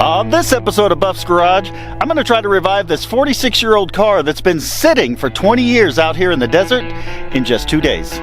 On this episode of Buff's Garage, I'm going to try to revive this 46-year-old car that's been sitting for 20 years out here in the desert in just 2 days.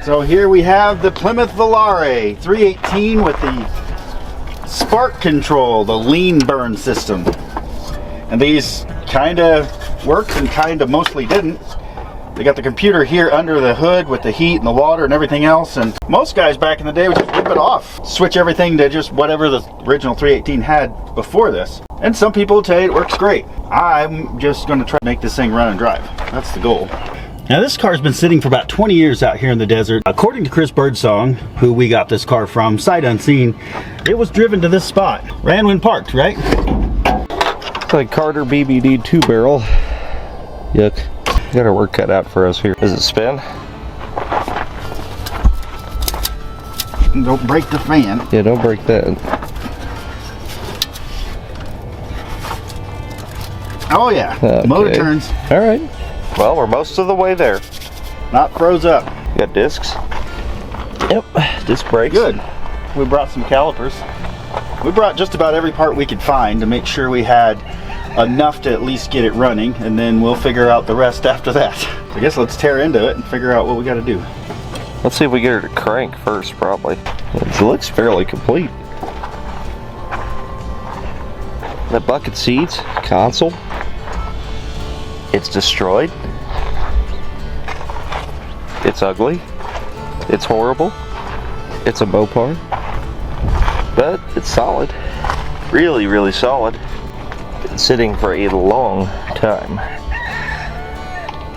So here we have the Plymouth Volare 318 with the spark control, the lean burn system. And these kind of worked and kind of mostly didn't. They got the computer here under the hood with the heat and the water and everything else. And most guys back in the day would just rip it off, switch everything to just whatever the original 318 had before this. And some people will tell you it works great. I'm just going to try to make this thing run and drive. That's the goal. Now this car's been sitting for about 20 years out here in the desert. According to Chris Birdsong, who we got this car from, sight unseen, it was driven to this spot. Ran when parked, right? It's like Carter BBD 2-barrel. Yuck. Got our work cut out for us here. Does it spin? Don't break the fan. Yeah, don't break that. Oh yeah, okay. Motor turns. All right. Well, we're most of the way there. Not froze up. You got discs? Yep, disc brakes. Good. We brought some calipers. We brought just about every part we could find to make sure we had enough to at least get it running, and then we'll figure out the rest after that. I guess let's tear into it and figure out what we got to do. Let's see if we get her to crank first, probably. It looks fairly complete. The bucket seats, console. It's destroyed. It's ugly. It's horrible. It's a Mopar. But it's solid. Really, really solid. Been sitting for a long time.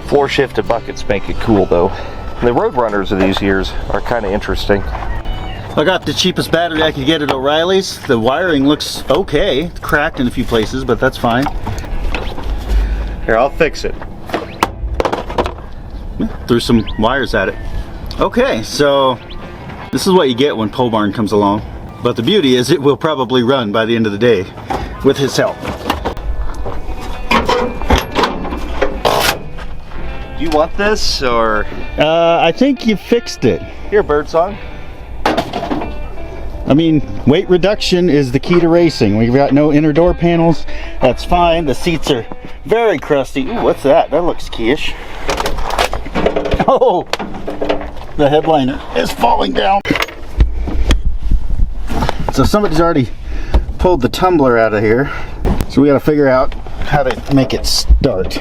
Floor shifted buckets make it cool though. The Roadrunners of these years are kind of interesting. I got the cheapest battery I could get at O'Reilly's. The wiring looks okay. It's cracked in a few places, but that's fine. Here, I'll fix it. Threw some wires at it. Okay, so this is what you get when Pole Barn comes along. But the beauty is it will probably run by the end of the day with his help. Do you want this, or? I think you fixed it. Here, Birdsong. I mean, weight reduction is the key to racing. We've got no inner door panels. That's fine. The seats are very crusty. Ooh, what's that? That looks keyish. Oh! The headliner is falling down. So somebody's already pulled the tumbler out of here. So we got to figure out how to make it start.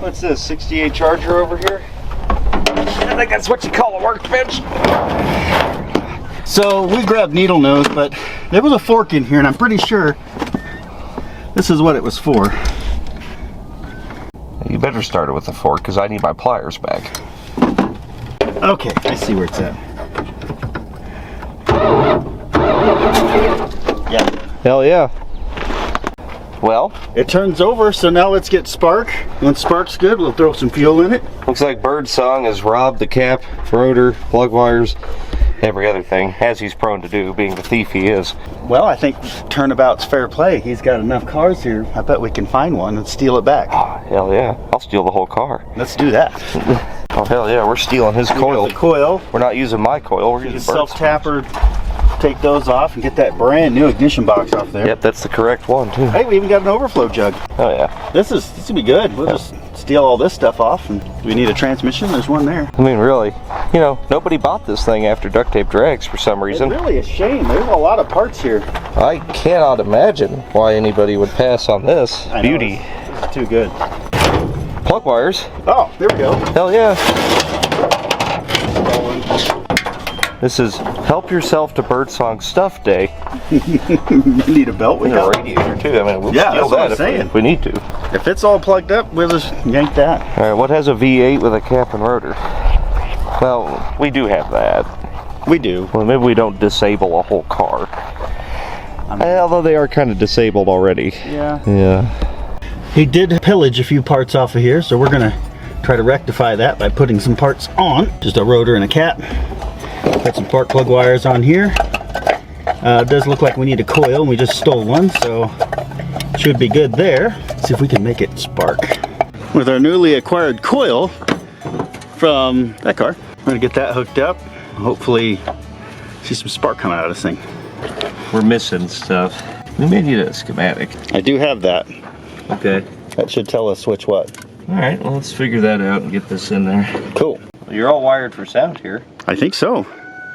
What's this, 68 Charger over here? I think that's what you call a workbench. So we grabbed needle nose, but there was a fork in here, and I'm pretty sure this is what it was for. You better start it with a fork, because I need my pliers back. Okay, I see where it's at. Yeah. Hell yeah. Well, it turns over, so now let's get spark. Once spark's good, we'll throw some fuel in it. Looks like Birdsong has robbed the cap, rotor, plug wires, every other thing, as he's prone to do, being the thief he is. Well, I think turnabout's fair play. He's got enough cars here. I bet we can find one and steal it back. Oh, hell yeah. I'll steal the whole car. Let's do that. Oh, hell yeah. We're stealing his coil. The coil. We're not using my coil. We're using self-tapper. Take those off and get that brand new ignition box off there. Yep, that's the correct one, too. Hey, we even got an overflow jug. Oh, yeah. This will be good. We'll just steal all this stuff off. And do we need a transmission? There's one there. I mean, really, you know, nobody bought this thing after duct tape drags for some reason. It's really a shame. There's a lot of parts here. I cannot imagine why anybody would pass on this beauty. This is too good. Plug wires. Oh, there we go. Hell yeah. This is help yourself to Birdsong stuff day. You need a belt with a radiator too. I mean, we'll steal that if we need to. If it's all plugged up, we'll just yank that. All right, what has a V8 with a cap and rotor? Well, we do have that. We do. Well, maybe we don't disable a whole car. Although they are kind of disabled already. Yeah. Yeah. He did pillage a few parts off of here, so we're gonna try to rectify that by putting some parts on. Just a rotor and a cap. Got some spark plug wires on here. It does look like we need a coil, and we just stole one, so should be good there. Let's see if we can make it spark. With our newly acquired coil from that car, we're gonna get that hooked up. Hopefully see some spark coming out of this thing. We're missing stuff. We may need a schematic. I do have that. Okay. That should tell us which what. All right, well, let's figure that out and get this in there. Cool. Well, you're all wired for sound here, I think so.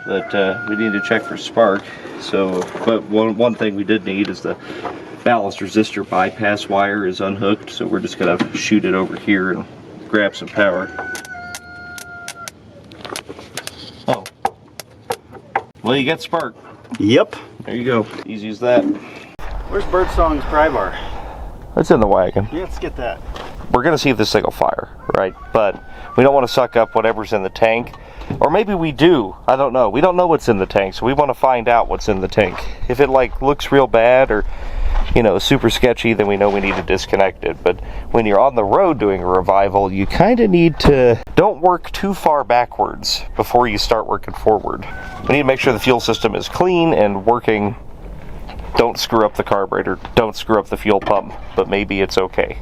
but we need to check for spark. So, but one thing we did need is the ballast resistor bypass wire is unhooked, so we're just gonna shoot it over here and grab some power. Oh. Well, you get spark. Yep. There you go. Easy as that. Where's Birdsong's pry bar? It's in the wagon. Yeah, let's get that. We're gonna see if this thing will fire, right? But we don't want to suck up whatever's in the tank. Or maybe we do. I don't know. We don't know what's in the tank, so we want to find out what's in the tank. If it like looks real bad or, you know, super sketchy, then we know we need to disconnect it. But when you're on the road doing a revival, you kind of need to don't work too far backwards before you start working forward. We need to make sure the fuel system is clean and working. Don't screw up the carburetor. Don't screw up the fuel pump. But maybe it's okay.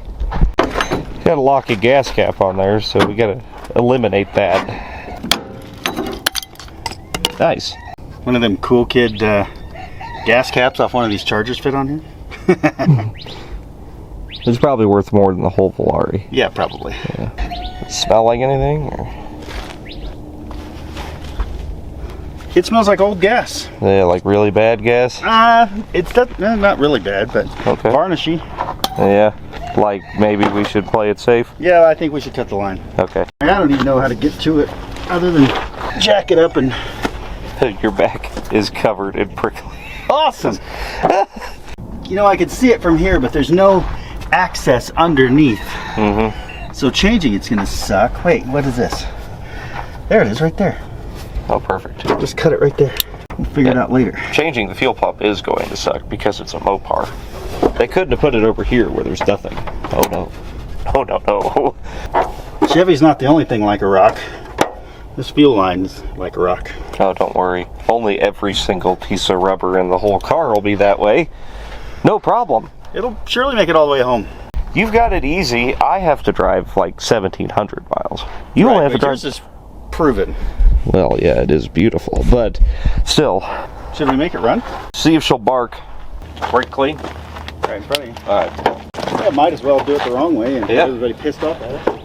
Got a locky gas cap on there, so we gotta eliminate that. Nice. One of them cool kid gas caps off one of these Chargers fit on here? It's probably worth more than the whole Volare. Yeah, probably. Yeah. Smell like anything? Or? It smells like old gas. Yeah, like really bad gas? It's not really bad, but okay. Varnishy. Yeah, like maybe we should play it safe? Yeah, I think we should cut the line. Okay. I don't even know how to get to it other than jack it up and... Your back is covered in prickly. Awesome! You know, I could see it from here, but there's no access underneath. Mm-hmm. So changing it's gonna suck. Wait, what is this? There it is, right there. Oh, perfect. Just cut it right there. We'll figure it out later. Changing the fuel pump is going to suck because it's a Mopar. They couldn't have put it over here where there's nothing. Oh no. Oh no, no. Chevy's not the only thing like a rock. This fuel line is like a rock. Oh, don't worry. Only every single piece of rubber in the whole car will be that way. No problem. It'll surely make it all the way home. You've got it easy. I have to drive like 1,700 miles. You only have to drive... Yours is proven. Well, yeah, it is beautiful, but still. Should we make it run? See if she'll bark. Brake clean? Right in front of you. Alright. Yeah, might as well do it the wrong way and yeah. get everybody pissed off at us.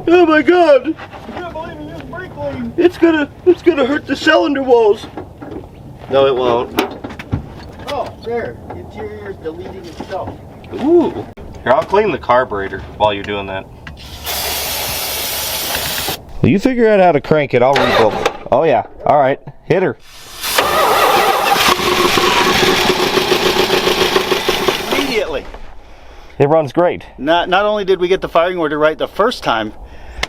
Oh my god! I can't believe you used brake clean. It's gonna hurt the cylinder walls. No, it won't. Oh, there. The interior is deleting itself. Ooh. Here, I'll clean the carburetor while you're doing that. Well, you figure out how to crank it, I'll rebuild it. Oh yeah. Alright. Hit her. Immediately. It runs great. Not only did we get the firing order right the first time,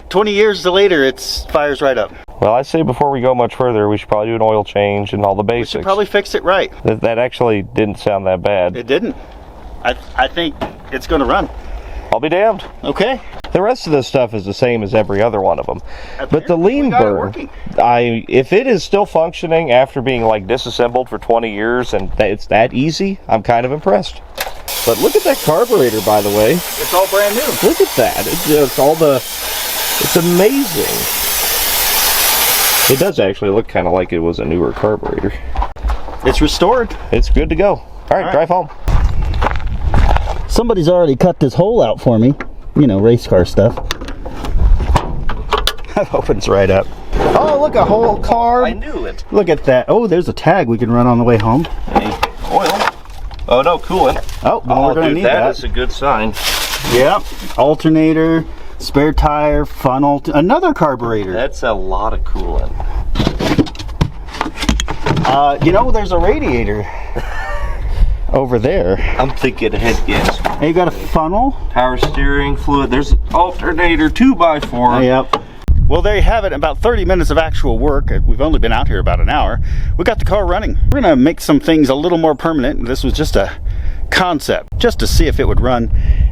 20 years later it fires right up. Well, I say before we go much further, we should probably do an oil change and all the basics. We should probably fix it right. That actually didn't sound that bad. It didn't. I think it's going to run. I'll be damned. Okay. The rest of this stuff is the same as every other one of them. But the Apparently lean we got it burn, working. if it is still functioning after being like disassembled for 20 years and it's that easy, I'm kind of impressed. But look at that carburetor, by the way. It's all brand new. Look at that. It's amazing. It does actually look kind of like it was a newer carburetor. It's restored. It's good to go. All right, drive home. Somebody's already cut this hole out for me. You know, race car stuff. That opens right up. Oh, look, a whole car. I knew it. Look at that. Oh, there's a tag we can run on the way home. Hey, oil. Oh, no, coolant. Oh, well, we're going to need that. That is a good sign. Yep. Alternator, spare tire, funnel, another carburetor. That's a lot of coolant. You know, there's a radiator over there. I'm thinking head gas. Hey, you got a funnel? Power steering fluid. There's an alternator 2x4. Yep. Well, there you have it. About 30 minutes of actual work. We've only been out here about an hour. We got the car running. We're gonna make some things a little more permanent. This was just a concept, just to see if it would run.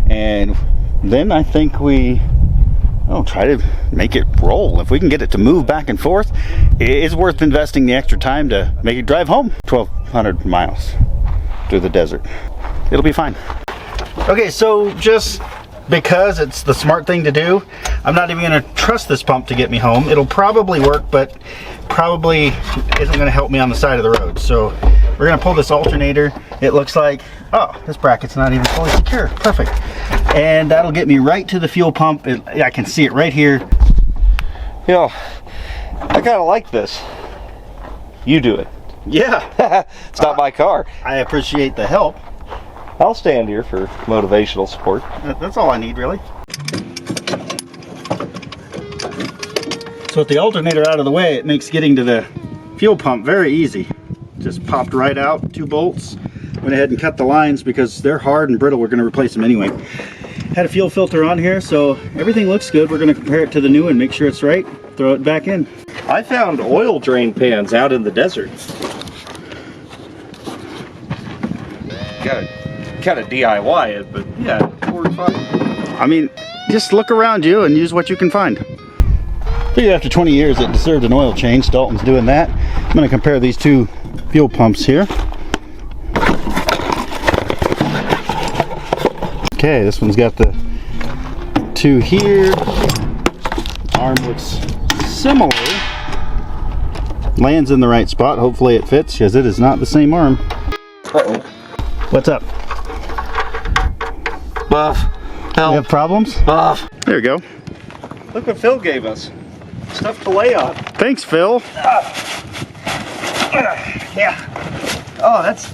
And then I think we try to make it roll. If we can get it to move back and forth, it's worth investing the extra time to make it drive home 1,200 miles through the desert. It'll be fine. Okay, so just because it's the smart thing to do, I'm not even going to trust this pump to get me home. It'll probably work, but probably isn't going to help me on the side of the road. So we're going to pull this alternator. It looks like, oh, this bracket's not even fully secure. Perfect. And that'll get me right to the fuel pump. I can see it right here. You know, I kind of like this. You do it. Yeah. It's not my car. I appreciate the help. I'll stand here for motivational support. That's all I need, really. So with the alternator out of the way, it makes getting to the fuel pump very easy. Just popped right out, 2 bolts. Went ahead and cut the lines because they're hard and brittle. We're going to replace them anyway. Had a fuel filter on here, so everything looks good. We're going to compare it to the new one, make sure it's right, throw it back in. I found oil drain pans out in the desert. Kind of DIY it, but yeah, it's fun. I mean, just look around you and use what you can find. Figured after 20 years it deserved an oil change. Dalton's doing that. I'm going to compare these 2 fuel pumps here. Okay, this one's got the 2 here. Arm looks similar. Lands in the right spot. Hopefully it fits, because it is not the same arm. Uh-oh. What's up? Buff. Help. You have problems? Buff. There you go. Look what Phil gave us. Stuff to lay on. Thanks, Phil. Yeah. Oh, that's,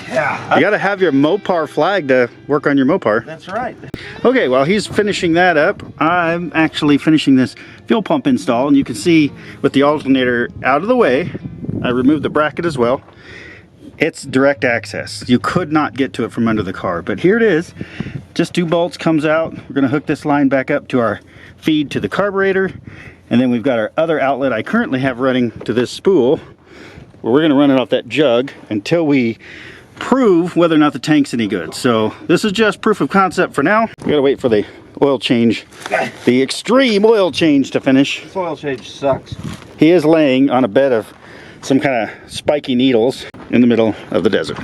yeah. You gotta have your Mopar flag to work on your Mopar. That's right. Okay, while he's finishing that up, I'm actually finishing this fuel pump install, and you can see with the alternator out of the way, I removed the bracket as well. It's direct access. You could not get to it from under the car, but here it is. Just 2 bolts comes out. We're gonna hook this line back up to our feed to the carburetor, and then we've got our other outlet I currently have running to this spool, where we're gonna run it off that jug until we prove whether or not the tank's any good. So this is just proof of concept for now. We gotta wait for the oil change, the extreme oil change to finish. This oil change sucks. He is laying on a bed of some kind of spiky needles in the middle of the desert.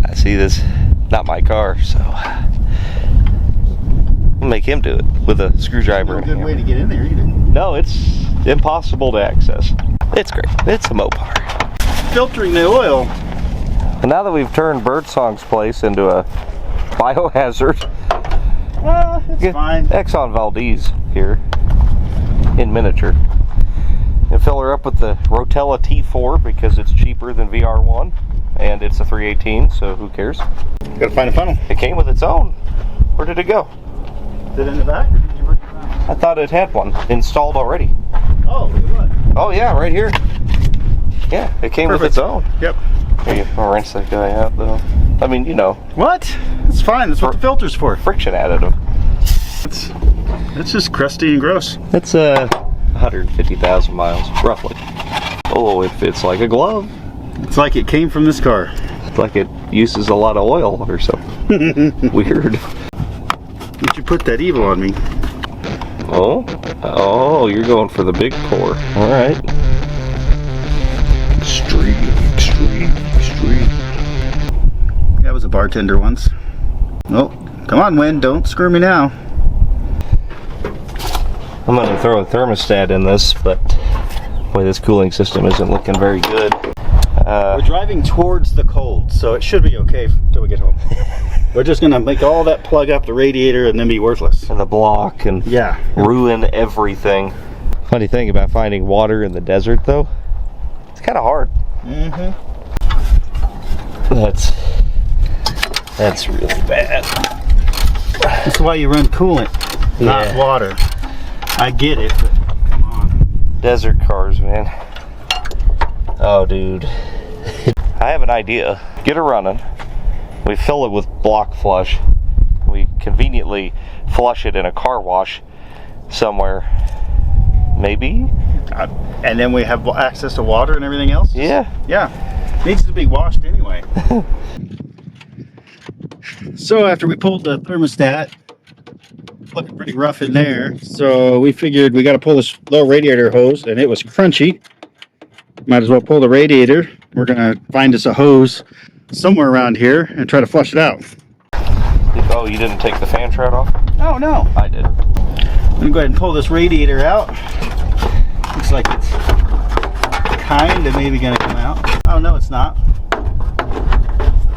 I see this, not my car, so I'll make him do it with a screwdriver. No good way to get in there either. No, it's impossible to access. It's great. It's a Mopar. Filtering the oil. And now that we've turned Birdsong's place into a biohazard, It's fine. Exxon Valdez here in miniature. And fill her up with the Rotella T4 because it's cheaper than VR1 and it's a 318, so who cares? Gotta find a funnel. It came with its own. Where did it go? Is it in the back, or did you work it around? I thought it had one installed already. Oh, what? Oh yeah, right here. Yeah, it came with its own. Yep. Here, I'll rinse that guy out though. I mean, you know. What? It's fine. That's what the filter's for. Friction additive. It's just crusty and gross. It's 150,000 miles, roughly. Oh, it fits like a glove. It's like it came from this car. It's like it uses a lot of oil or something. Weird. Did you put that evil on me? Oh, you're going for the big pour. All right. Extreme. I was a bartender once. Oh, come on, Win. Don't screw me now. I'm going to throw a thermostat in this, but boy, this cooling system isn't looking very good. We're driving towards the cold, so it should be okay until we get home. We're just going to make all that plug up the radiator and then be worthless. And the block and ruin everything. Funny thing about finding water in the desert, though, it's kind of hard. Mm-hmm. That's really bad. That's why you run coolant, not water. I get it, but come on. Desert cars, man. Oh, dude. I have an idea. Get her running. We fill it with block flush. We conveniently flush it in a car wash somewhere. Maybe? And then we have access to water and everything else? Yeah. Yeah. Needs to be washed anyway. So after we pulled the thermostat, looking pretty rough in there, so we figured we got to pull this little radiator hose, and it was crunchy. Might as well pull the radiator. We're gonna find us a hose somewhere around here and try to flush it out. Oh, you didn't take the fan shroud off? Oh no, I did. I'm gonna go ahead and pull this radiator out. Looks like it's kind of maybe gonna come out. Oh no, it's not.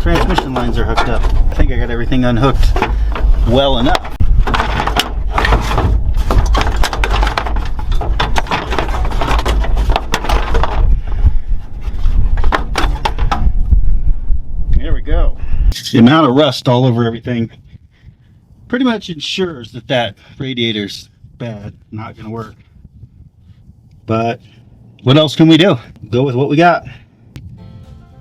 Transmission lines are hooked up. I think I got everything unhooked well enough. There we go. The amount of rust all over everything pretty much ensures that that radiator's bad, not gonna work. But what else can we do? Go with what we got.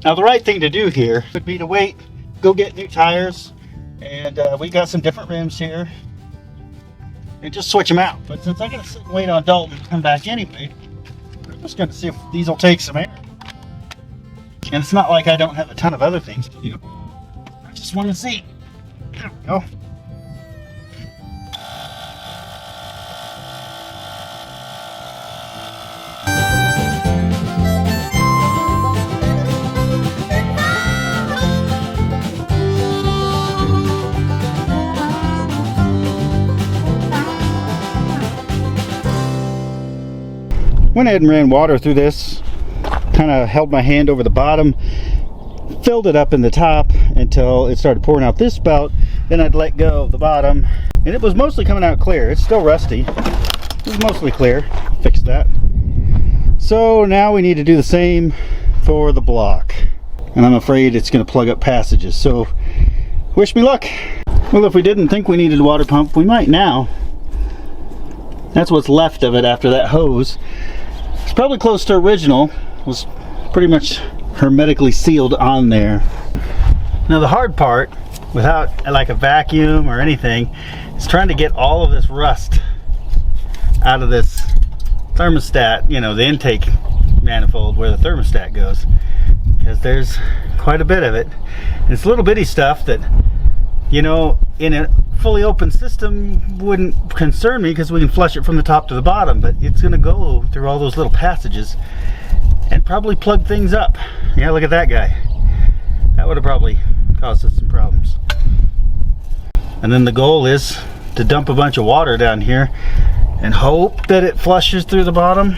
Now the right thing to do here would be to wait, go get new tires, and we got some different rims here, and just switch them out. But since I gotta sit and wait on Dalton to come back anyway, we're just gonna see if these will take some air. And it's not like I don't have a ton of other things to do. I just want to see. There we go. Went ahead and ran water through this, kind of held my hand over the bottom, filled it up in the top until it started pouring out this spout. Then I'd let go of the bottom, and it was mostly coming out clear. It's still rusty. It was mostly clear. Fixed that. So now we need to do the same for the block, and I'm afraid it's going to plug up passages. So wish me luck. Well, if we didn't think we needed a water pump, we might now. That's what's left of it after that hose. It's probably close to original. It was pretty much hermetically sealed on there. Now the hard part, without like a vacuum or anything, is trying to get all of this rust out of this thermostat, you know, the intake manifold where the thermostat goes, because there's quite a bit of it. And it's little bitty stuff that, you know, in a fully open system wouldn't concern me because we can flush it from the top to the bottom, but it's going to go through all those little passages and probably plug things up. Yeah, look at that guy. That would have probably caused us some problems. And then the goal is to dump a bunch of water down here and hope that it flushes through the bottom.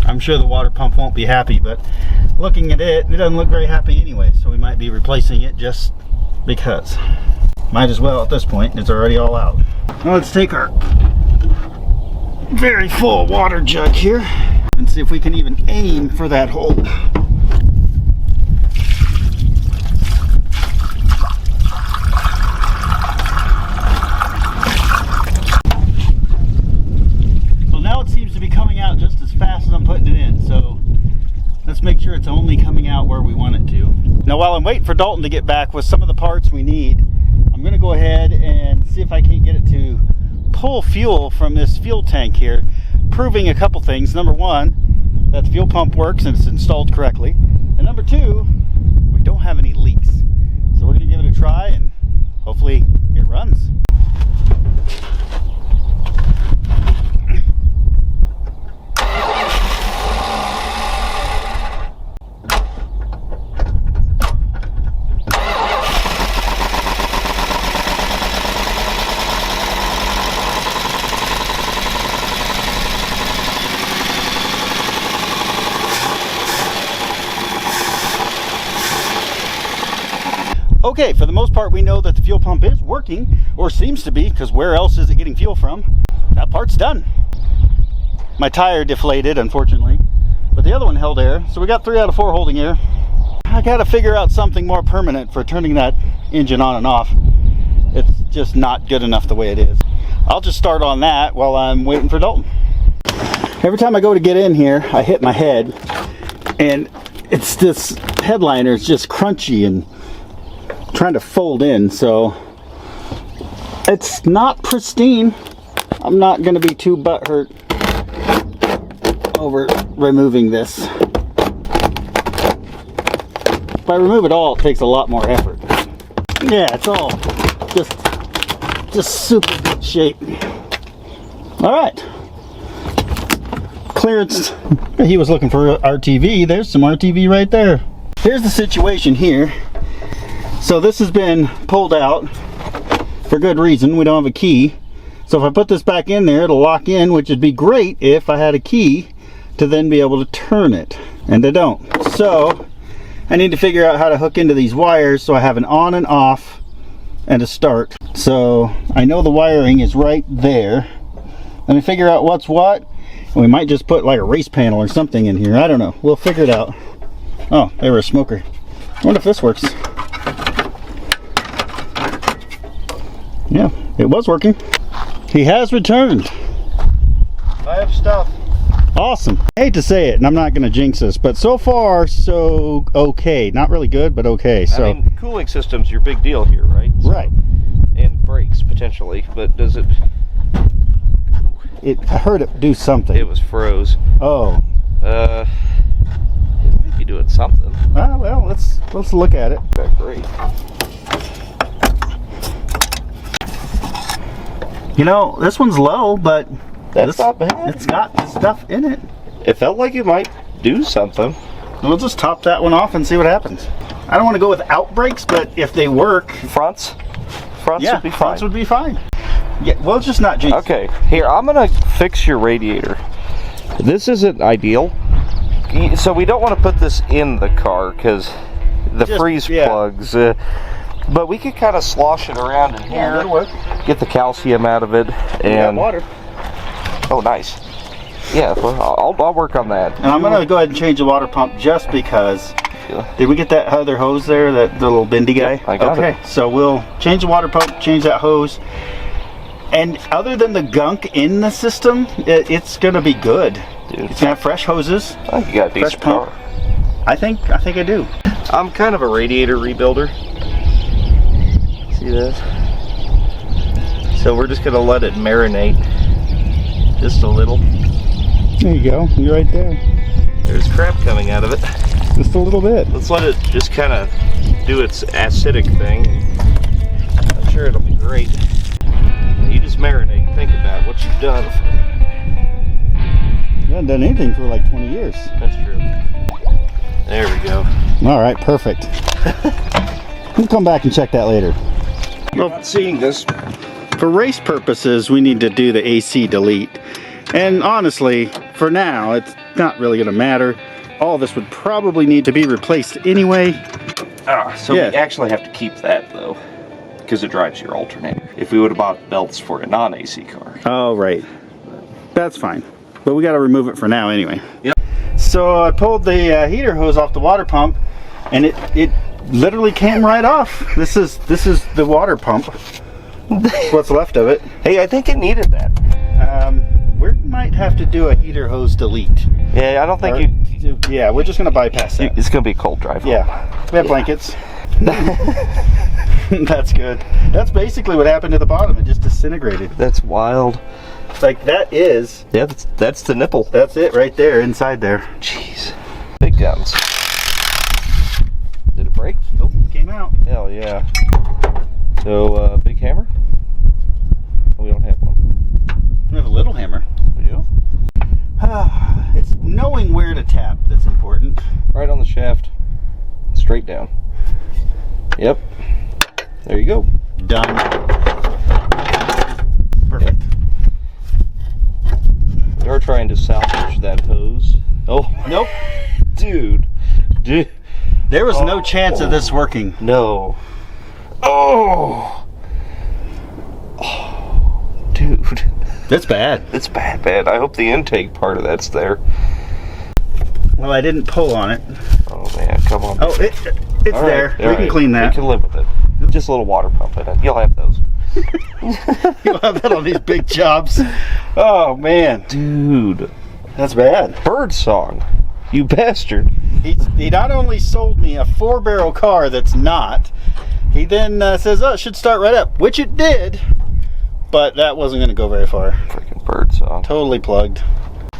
I'm sure the water pump won't be happy, but looking at it, it doesn't look very happy anyway, so we might be replacing it just because. Might as well at this point, it's already all out. Now let's take our very full water jug here and see if we can even aim for that hole. Well, now it seems to be coming out just as fast as I'm putting it in, so let's make sure it's only coming out where we want it to. Now while I'm waiting for Dalton to get back with some of the parts we need, I'm going to go ahead and see if I can get it to pull fuel from this fuel tank here, proving a couple things. Number one, that the fuel pump works and it's installed correctly. And number two, we don't have any leaks. So we're going to give it a try and hopefully it runs. Okay, for the most part we know that the fuel pump is working, or seems to be, because where else is it getting fuel from? That part's done. My tire deflated, unfortunately, but the other one held air, so we got 3 out of 4 holding air. I gotta figure out something more permanent for turning that engine on and off. It's just not good enough the way it is. I'll just start on that while I'm waiting for Dalton. Every time I go to get in here, I hit my head, and it's this headliner is just crunchy and trying to fold in, so it's not pristine. I'm not going to be too butthurt over removing this. If I remove it all, it takes a lot more effort. Yeah, it's all just super good shape. All right. Clearance. He was looking for RTV. There's some RTV right there. Here's the situation here. So this has been pulled out for good reason. We don't have a key. So if I put this back in there, it'll lock in, which would be great if I had a key to then be able to turn it. And I don't. So I need to figure out how to hook into these wires so I have an on and off and a start. So I know the wiring is right there. Let me figure out what's what. And we might just put like a race panel or something in here. I don't know. We'll figure it out. Oh, they were a smoker. I wonder if this works. Yeah, it was working. He has returned. I have stuff. Awesome. I hate to say it, and I'm not going to jinx this, but so far, so okay. Not really good, but okay. So, I mean, cooling system's your big deal here, right? So, right. And brakes, potentially, but does it... I heard it do something. It was froze. Oh. It might be doing something. Well, let's look at it. Okay, great. You know, this one's low, but That's not bad. It's got stuff in it. It felt like it might do something. We'll just top that one off and see what happens. I don't want to go without brakes, but if they work, Fronts would be fine. fronts would be fine. Yeah, well, just not jinx. Okay, here, I'm gonna fix your radiator. This isn't ideal. So we don't want to put this in the car because the freeze plugs. But we could kind of slosh it around in here. Yeah, that'll work. Get the calcium out of it and water. Oh, nice. Yeah, well, I'll work on that. And I'm gonna go ahead and change the water pump just because. Did we get that other hose there, the little bendy guy? Yep, I got it. Okay, so we'll change the water pump, change that hose. And other than the gunk in the system, it's gonna be good. Dude, it's gonna have fresh hoses. I think you got a decent power. I think I do. I'm kind of a radiator rebuilder. See that? So we're just gonna let it marinate just a little. There you go. You're right there. There's crap coming out of it. Just a little bit. Let's let it just kind of do its acidic thing. I'm sure it'll be great. You just marinate. Think about what you've done. You haven't done anything for like 20 years. That's true. There we go. All right, perfect. We'll come back and check that later. Well, seeing this, for race purposes, we need to do the AC delete. And honestly, for now, it's not really going to matter. All this would probably need to be replaced anyway. So we actually have to keep that though, because it drives your alternator. If we would have bought belts for a non-AC car. Oh, right. That's fine. But we got to remove it for now anyway. Yep. So I pulled the heater hose off the water pump, and it literally came right off. This is the water pump. What's left of it. Hey, I think it needed that. We might have to do a heater hose delete. Yeah, I don't think you... Yeah, we're just going to bypass that. It's going to be a cold drive. Yeah, we have blankets. That's good. That's basically what happened to the bottom. It just disintegrated. That's wild. Like that is... Yeah, that's the nipple. That's it right there, inside there. Jeez. Big guns. Did it break? Nope, came out. Hell yeah. So, big hammer? Oh, we don't have one. We have a little hammer. We do? It's knowing where to tap that's important. Right on the shaft. Straight down. Yep. There you go. Done. Perfect. You're trying to salvage that hose. Oh. Nope. Dude. There was no chance of this working. No. Oh. Dude. That's bad. It's bad. I hope the intake part of that's there. Well, I didn't pull on it. Oh man, come on. Oh, it's All there. right, We can clean that. We can live with it. Just a little water pump in it. You'll have those. You'll have that on these big jobs. Oh man, Dude. that's bad. Bird song. You bastard. He not only sold me a 4-barrel car that's not, he then says, oh, it should start right up, which it did, but that wasn't going to go very far. Freaking bird song. Totally plugged.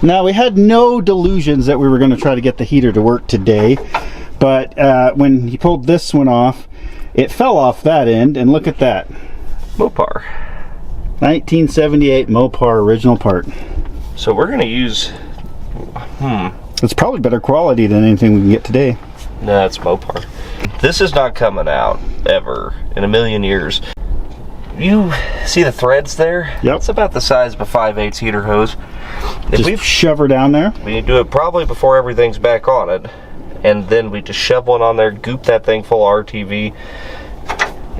Now, we had no delusions that we were going to try to get the heater to work today, but when he pulled this one off, It fell off that end, and look at that. Mopar. 1978 Mopar original part. So we're gonna use, It's probably better quality than anything we can get today. no, it's Mopar. This is not coming out ever in a million years. You see the threads there? Yep. It's about the size of a 5/8 heater hose. If Just we shove her down there. do it probably before everything's back on it, and then we just shove one on there, goop that thing full of RTV,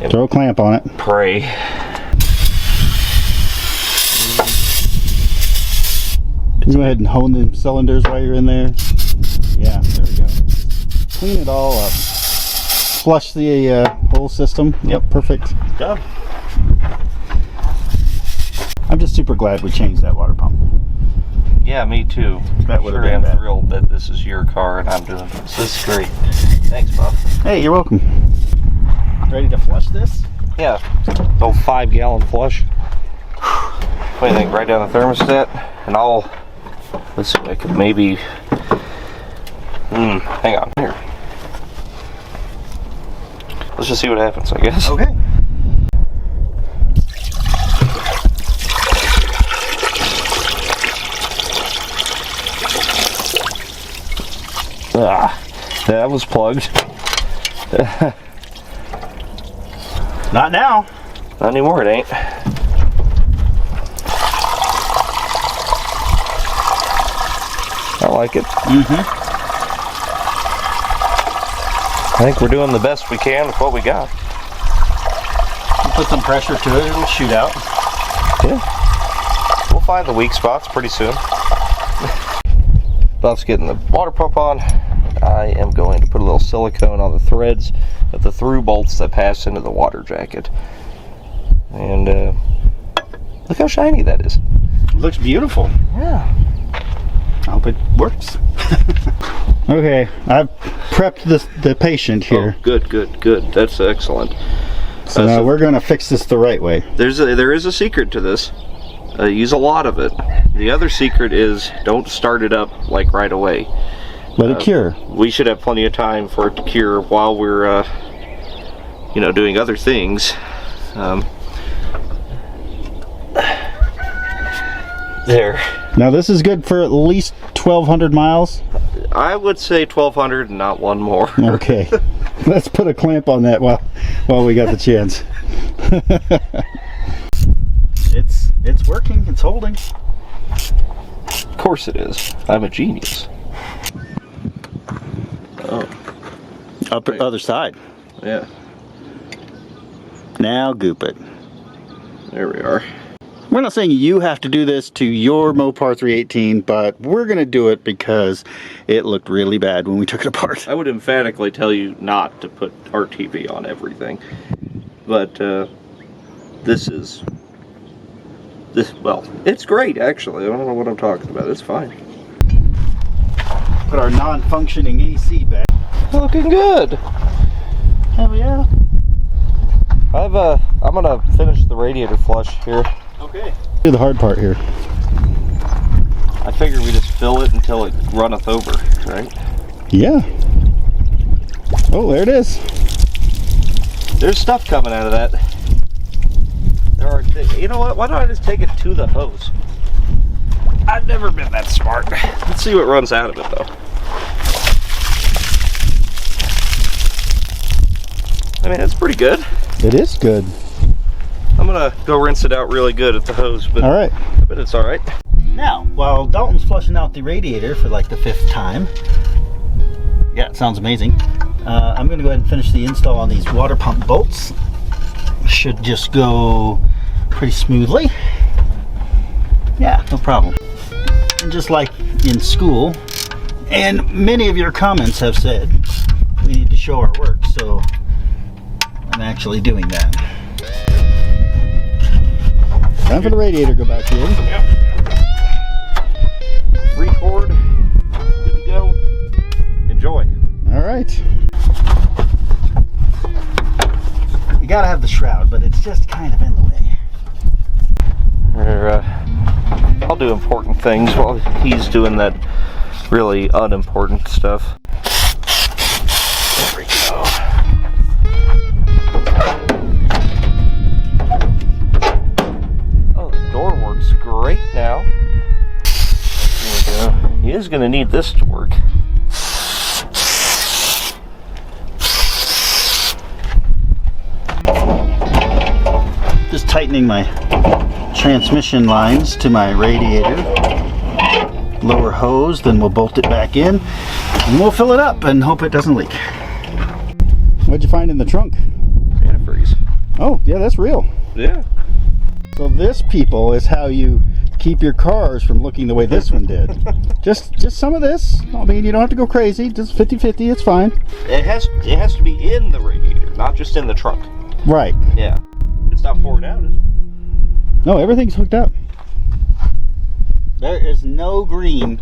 and Throw a clamp on it. pray. Go ahead and hone the cylinders while you're in there. Yeah, there we go. Clean it all up. Flush the whole system. Yep, perfect. Done. I'm just super glad we changed that water pump. Yeah, me too. That would've been I'm bad. thrilled that this is your car and I'm doing this. This is great. Thanks, Bob. Hey, you're welcome. Ready to flush this? Yeah, old 5-gallon flush. What do you think? Right down the thermostat, and I'll. Let's see. I could maybe. Hang on here. Let's just see what happens, I guess. Okay. That was plugged. Not now. Not anymore, it ain't. I like it. I think we're doing the best we can with what we got. You put some pressure to it, it'll shoot out. Yeah. We'll find the weak spots pretty soon. Buff's getting the water pump on. I am going to put a little silicone on the threads of the through bolts that pass into the water jacket. And look how shiny that is. It looks beautiful. Yeah. I hope it works. Okay, I've prepped the patient here. Oh, good. That's excellent. So now we're going to fix this the right way. There is a secret to this. Use a lot of it. The other secret is don't start it up like right away. Let it cure. We should have plenty of time for it to cure while we're, doing other things. There. Now this is good for at least 1,200 miles. I would say 1,200 and not one more. Okay. Let's put a clamp on that while we got the chance. It's working. It's holding. Of course it is. I'm a genius. Oh. Other side. Yeah. Now goop it. There we are. We're not saying you have to do this to your Mopar 318, but we're going to do it because it looked really bad when we took it apart. I would emphatically tell you not to put RTV on everything, but well, it's great actually. I don't know what I'm talking about. It's fine. Put our non-functioning AC back. Looking good. Hell yeah. I'm gonna finish the radiator flush here. Okay. Do the hard part here. I figure we just fill it until it runneth over, right? Yeah. Oh, there it is. There's stuff coming out of that. You know what? Why don't I just take it to the hose? I've never been that smart. Let's see what runs out of it though. I mean, it's pretty good. It is good. I'm gonna go rinse it out really good at the hose, but All right. I bet it's all right. Now, while Dalton's flushing out the radiator for like the 5th time, yeah, it sounds amazing. I'm going to go ahead and finish the install on these water pump bolts. Should just go pretty smoothly. Yeah, no problem. And just like in school, and many of your comments have said, we need to show our work, so I'm actually doing that. Time for the radiator to go back in. Yep. Record. Good to go. Enjoy. All right. You gotta have the shroud, but it's just kind of in the way. I'll do important things while he's doing that really unimportant stuff. There we go. is going to need this to work. Just tightening my transmission lines to my radiator. Lower hose, then we'll bolt it back in and we'll fill it up and hope it doesn't leak. What'd you find in the trunk? Antifreeze. Oh, yeah, that's real. Yeah. So this, people, is how you keep your cars from looking the way this one did. just some of this. I mean, you don't have to go crazy. Just 50-50, it's fine. It has to be in the radiator, not just in the trunk. Right. Yeah. It's not pouring out, is it? No, everything's hooked up. There is no green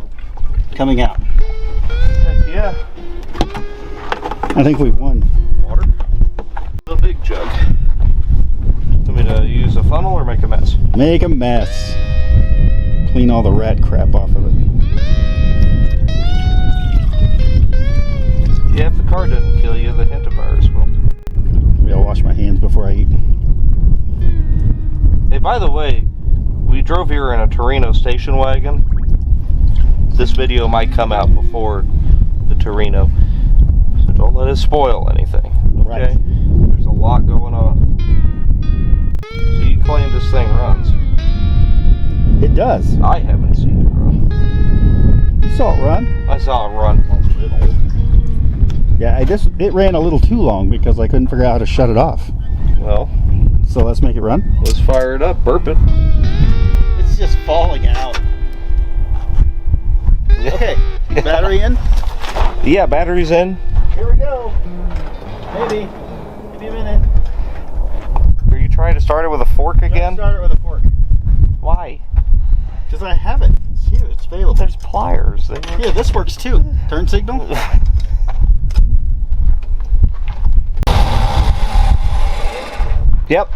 coming out. Heck yeah. I think we've won. Water. The big jug. Want me to use a funnel or make a mess? Make a mess. Clean all the rat crap off of it. Yeah, if the car doesn't kill you, the hantavirus will. Maybe I'll wash my hands before I eat. Hey, by the way, we drove here in a Torino station wagon. This video might come out before the Torino, so don't let it spoil anything. Okay? Right. There's a lot going on. So you claim this thing runs. It does. I haven't seen it run. You saw it run. I saw it run a little. Yeah, it ran a little too long because I couldn't figure out how to shut it off. Well, So let's make it run. let's fire it up, burp it. It's just falling out. Okay, battery in. Yeah, battery's in. Here we go. Maybe. Give me a minute. Are you trying to start it with a fork again? Let's start it with a fork. Why? Because I have it. It's here. It's available. There's pliers. Yeah, this works too. Turn signal. Yep.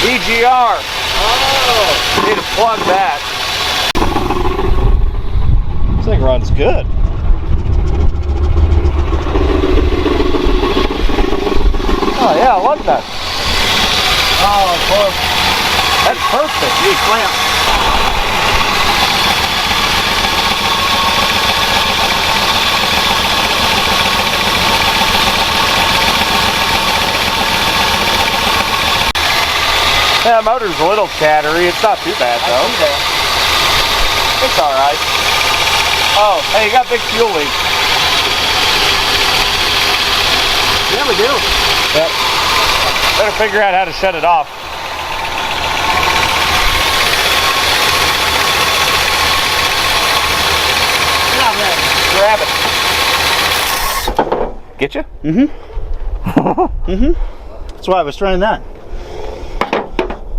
EGR. Oh. Need to plug that. This thing runs good. Oh yeah, I love that. Oh, close. That's perfect. Hey, clamp. Yeah, motor's a little chattery. It's not too bad though. It's alright. Oh, hey, you got big fuel leak. Yeah, we do. Yep. Better figure out how to shut it off. Grab it. Get you? That's why I was trying that.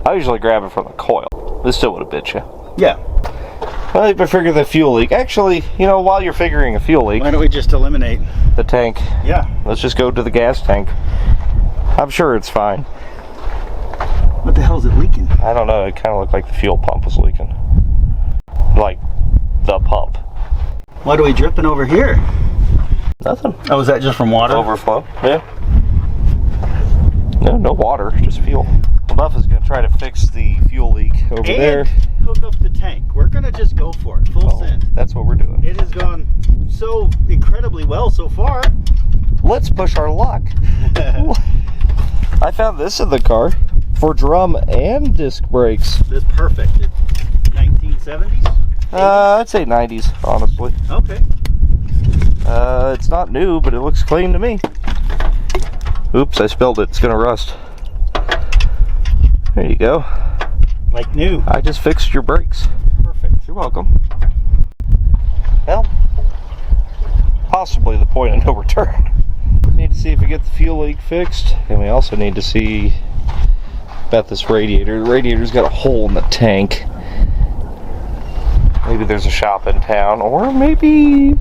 I usually grab it from the coil. This still would have bit you. Yeah. Well, you better figure the fuel leak. Actually, you know, while you're figuring a fuel leak, Why don't we just eliminate? the tank, Yeah. let's just go to the gas tank. I'm sure it's fine. What the hell is it leaking? I don't know, it kind of looked like the fuel pump was leaking. Like, the pump. What are we dripping over here? Nothing. Oh, is that just from water? Overflow, yeah. No water, just fuel. Well, Buff is going to try to fix the fuel leak over there. Hook up the tank. We're gonna just go for it. Full send. That's what we're doing. It has gone so incredibly well so far. Let's push our luck. I found this in the car for drum and disc brakes. This is perfect. It's 1970s? I'd say 90s, honestly. Okay. It's not new, but it looks clean to me. Oops, I spilled it. It's gonna rust. There you go. Like new. I just fixed your brakes. Perfect. You're welcome. Well, possibly the point of no return. Need to see if we get the fuel leak fixed, and we also need to see about this radiator. The radiator's got a hole in the tank. Maybe there's a shop in town, or maybe...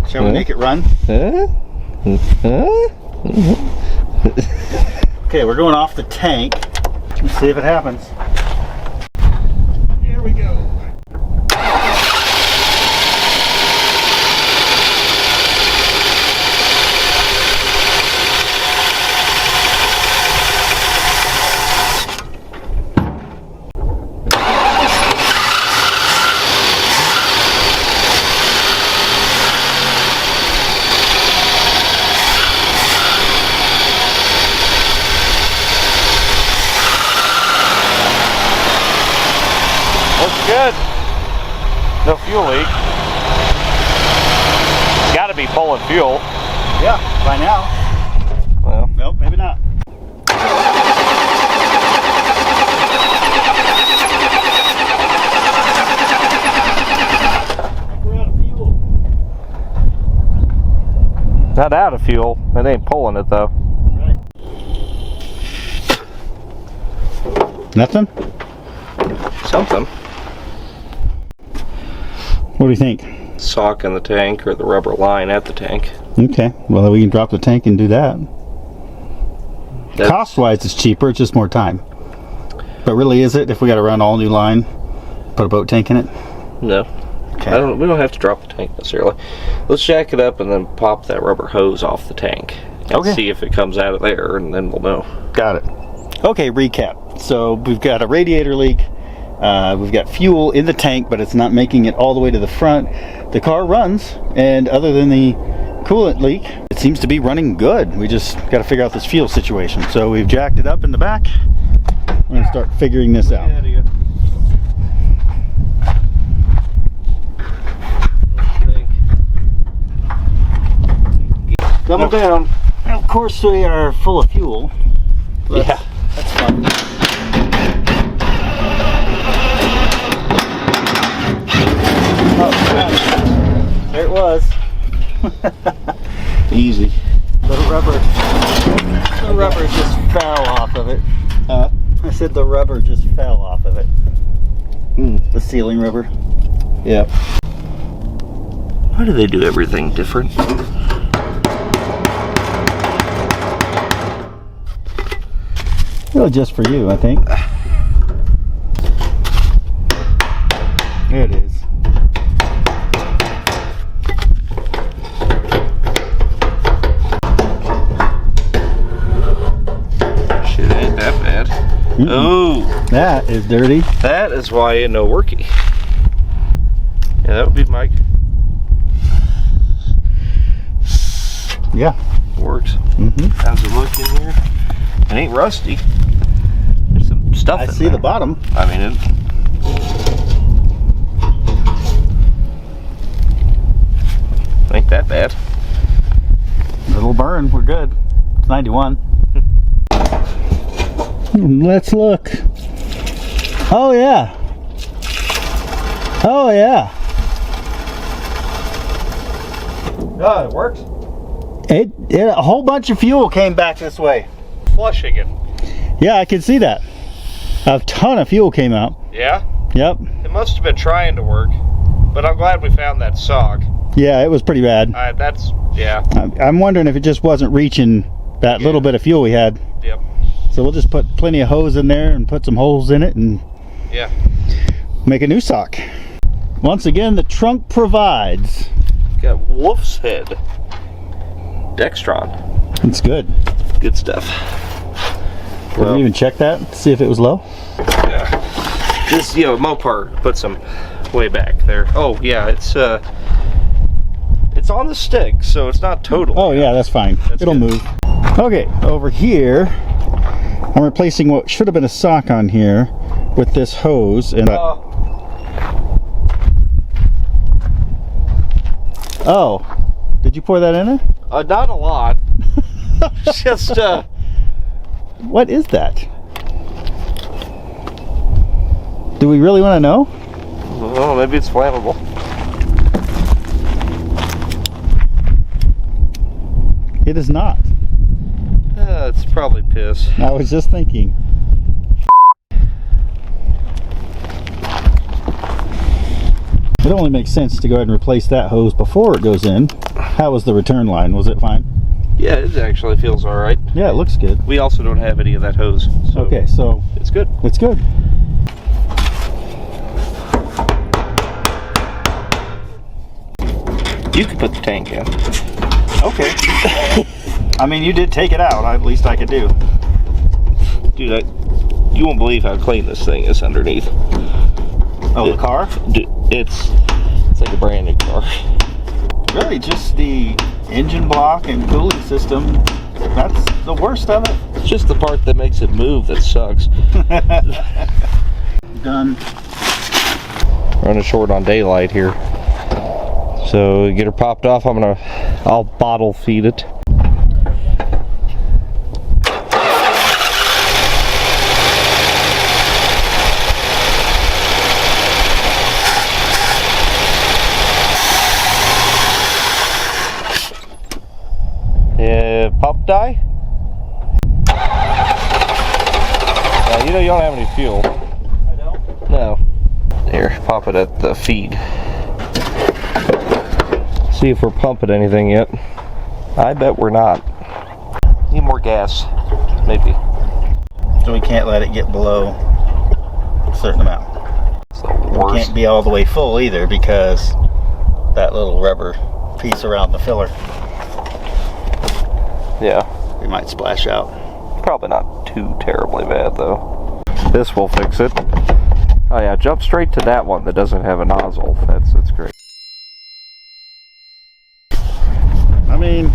Shall we make it run? Okay, we're going off the tank. Let's see if it happens. Here we go. Good. No fuel leak. Got to be pulling fuel. Yeah, by now. Well, Nope, maybe not. We're out of fuel. not out of fuel. It ain't pulling it though. Right. Nothing? Something. What do you think? Sock in the tank or the rubber line at the tank. Okay, well we can drop the tank and do that. Cost-wise it's cheaper, it's just more time. But really is it, if we got to run all new line, put a boat tank in it? No. Okay. We don't have to drop the tank necessarily. Let's jack it up and then pop that rubber hose off the tank. And Okay. see if it comes out of there, and then we'll know. Got it. Okay, recap. So we've got a radiator leak. We've got fuel in the tank, but it's not making it all the way to the front. The car runs, and other than the coolant leak, it seems to be running good. We just got to figure out this fuel situation. So we've jacked it up in the back. We're going to start figuring this out. Double down. Of course, we are full of fuel. Yeah. That's fun. Oh, there it was. Easy. The rubber just fell off of it. I said the rubber just fell off of it. The sealing rubber. Yep. Why do they do everything different? Well, just for you, I think. There it is. Shit ain't that bad. Oh, That is dirty. that is why it no worky. Yeah, that would be Mike. Yeah. Works. Mm-hmm. How's it look in here? It ain't rusty. There's some stuff I in see there. the bottom. I mean, it ain't that bad. Little burn. We're good. It's 91. Let's look. Oh yeah. Oh yeah. Oh, it works. A whole bunch of fuel came back this way. Flushing it. Yeah, I can see that. A ton of fuel came out. Yeah? Yep. It must have been trying to work, but I'm glad we found that sock. Yeah, it was pretty bad. Yeah. I'm wondering if it just wasn't reaching that little bit of fuel we had. Yep. So we'll just put plenty of hose in there and put some holes in it and Yeah. make a new sock. Once again, the trunk provides. Got wolf's head. Dextron. It's good. Good stuff. Did we even check that to see if it was low? Yeah. This, Mopar put some way back there. Oh yeah, it's on the stick, so it's not total. Oh yeah, that's fine. It'll good. move. Okay, over here, I'm replacing what should have been a sock on here with this hose. And oh, did you pour that in there? Not a lot. Just What is that? Do we really want to know? well, maybe it's flammable. It is not. It's probably piss. I was just thinking. It only makes sense to go ahead and replace that hose before it goes in. How was the return line? Was it fine? Yeah, it actually feels all right. Yeah, it looks good. We also don't have any of that hose. So Okay, so it's good. it's good. You can put the tank in. Okay. I mean, you did take it out. At least I could do. Dude, you won't believe how clean this thing is underneath. Oh, the car? Dude, it's like a brand new car. Really, just the engine block and cooling system. That's the worst of it. It's just the part that makes it move that sucks. Done. Running short on daylight here. So get her popped off. I'll bottle feed it. Yeah, pop die? You know you don't have any fuel. I don't? No. Here, pop it at the feed. See if we're pumping anything yet. I bet we're not. Need more gas, maybe. So we can't let it get below a certain amount. It's the worst. Can't be all the way full either because that little rubber piece around the filler, Yeah. we might splash out. Probably not too terribly bad though. This will fix it. Oh yeah, jump straight to that one that doesn't have a nozzle. That's great. I mean,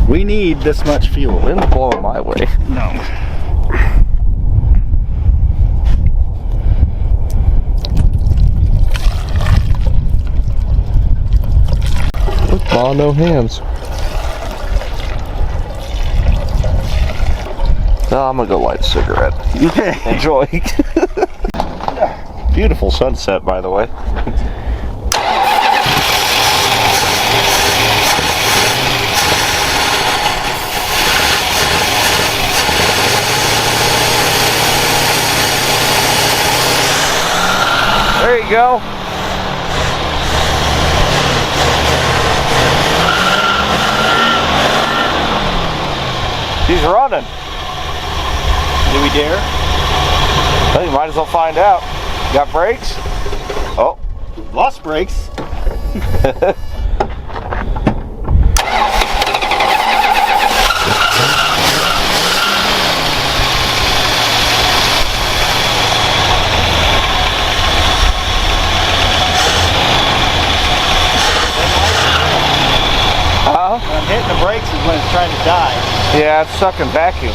we need this much fuel. Wind's blowing my way. No. Look, Ma, no hands. Oh, I'm gonna go light a cigarette. Okay. Enjoy. Beautiful sunset, by the way. There you go. She's running. Do we dare? Well, you might as well find out. Got brakes? Oh. Lost brakes. Huh? When hitting the brakes is when it's trying to die. Yeah, it's sucking vacuum.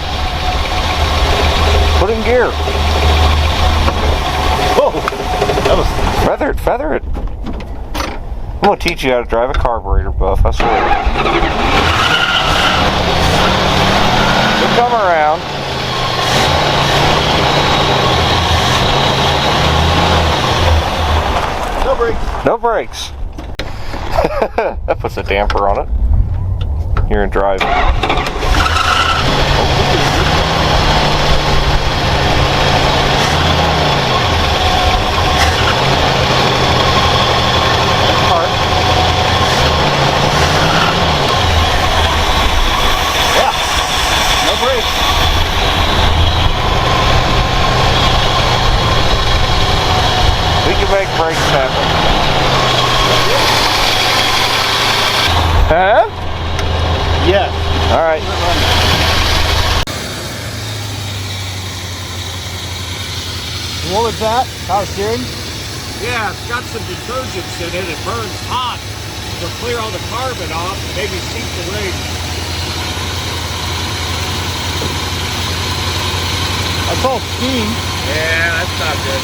Put in gear. Whoa! That was Feather it. I'm gonna teach you how to drive a carburetor, Buff, I swear. You'll come around. no brakes. No brakes. That puts a damper on it. You're in drive. Yeah. No brakes. We can make brakes happen. Huh? Yes. All right. What was that? Power steering? Yeah, it's got some detergents in it. It burns hot. To clear all the carbon off, maybe seat the rig. That's all steam. Yeah, that's not good.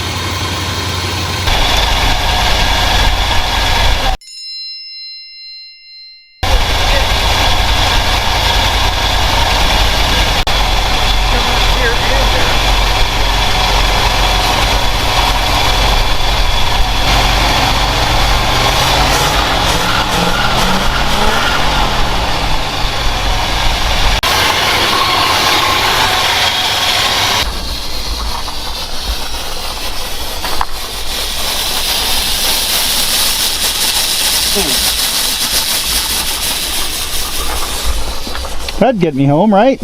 That'd get me home, right?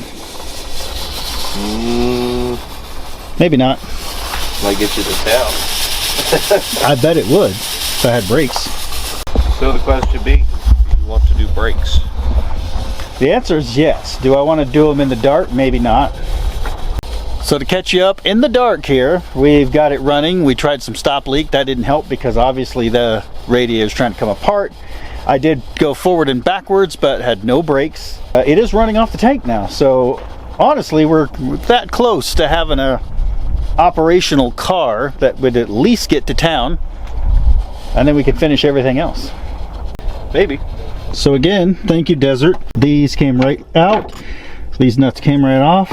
Maybe not. Might get you to town. I bet it would if I had brakes. So the question being, do you want to do brakes? The answer is yes. Do I want to do them in the dark? Maybe not. So to catch you up in the dark here, we've got it running. We tried some stop leak. That didn't help because obviously the radiator is trying to come apart. I did go forward and backwards, but had no brakes. It is running off the tank now. So honestly, we're that close to having a operational car that would at least get to town, and then we could finish everything else. Maybe. So again, thank you, Desert. These came right out. These nuts came right off.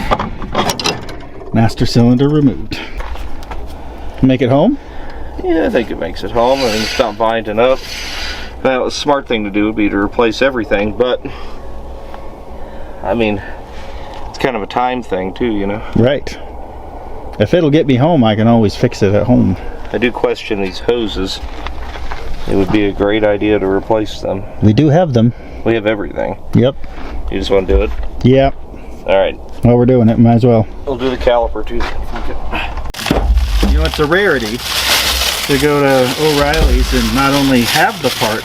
Master cylinder removed. Make it home? Yeah, I think it makes it home. I think it's not binding up. Now, a smart thing to do would be to replace everything, but I mean, it's kind of a time thing too, you know? Right. If it'll get me home, I can always fix it at home. I do question these hoses. It would be a great idea to replace them. We do have them. We have everything. Yep. You just want to do it? Yep. All right. Well, we're doing it. Might as well. We'll do the caliper too. You know, it's a rarity to go to O'Reilly's and not only have the part,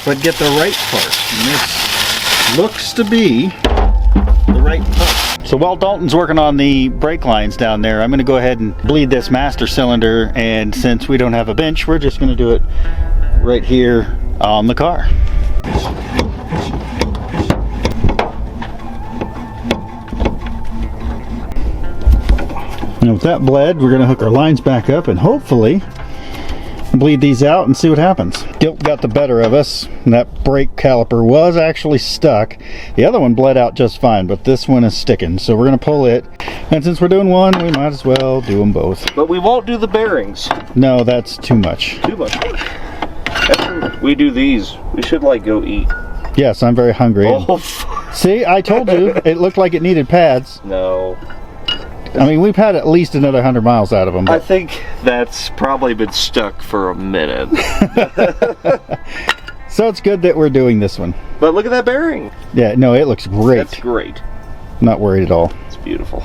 but get the right part. And this looks to be the right part. So while Dalton's working on the brake lines down there, I'm going to go ahead and bleed this master cylinder, and since we don't have a bench, we're just going to do it right here on the car. And with that bled, we're going to hook our lines back up and hopefully bleed these out and see what happens. Guilt got the better of us, and that brake caliper was actually stuck. The other one bled out just fine, but this one is sticking, so we're going to pull it. And since we're doing one, we might as well do them both. But we won't do the bearings. No, that's too much. Too much. After we do these, we should like go eat. Yes, I'm very hungry. Oh. See, I told you, it looked like it needed pads. No. I mean, we've had at least another 100 miles out of them. I think that's probably been stuck for a minute. So it's good that we're doing this one. But look at that bearing. Yeah, no, it looks great. That's great. Not worried at all. It's beautiful.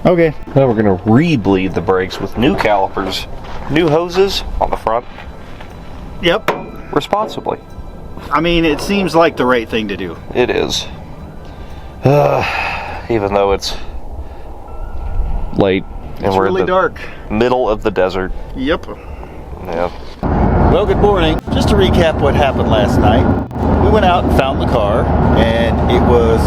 Okay. Now we're going to re-bleed the brakes with new calipers, new hoses on the front. Yep. Responsibly. I mean, it seems like the right thing to do. It is. Even though it's late and It's we're really in the dark. middle of the desert. Yep. Yeah. Well, good morning. Just to recap what happened last night. We went out and found the car, and it was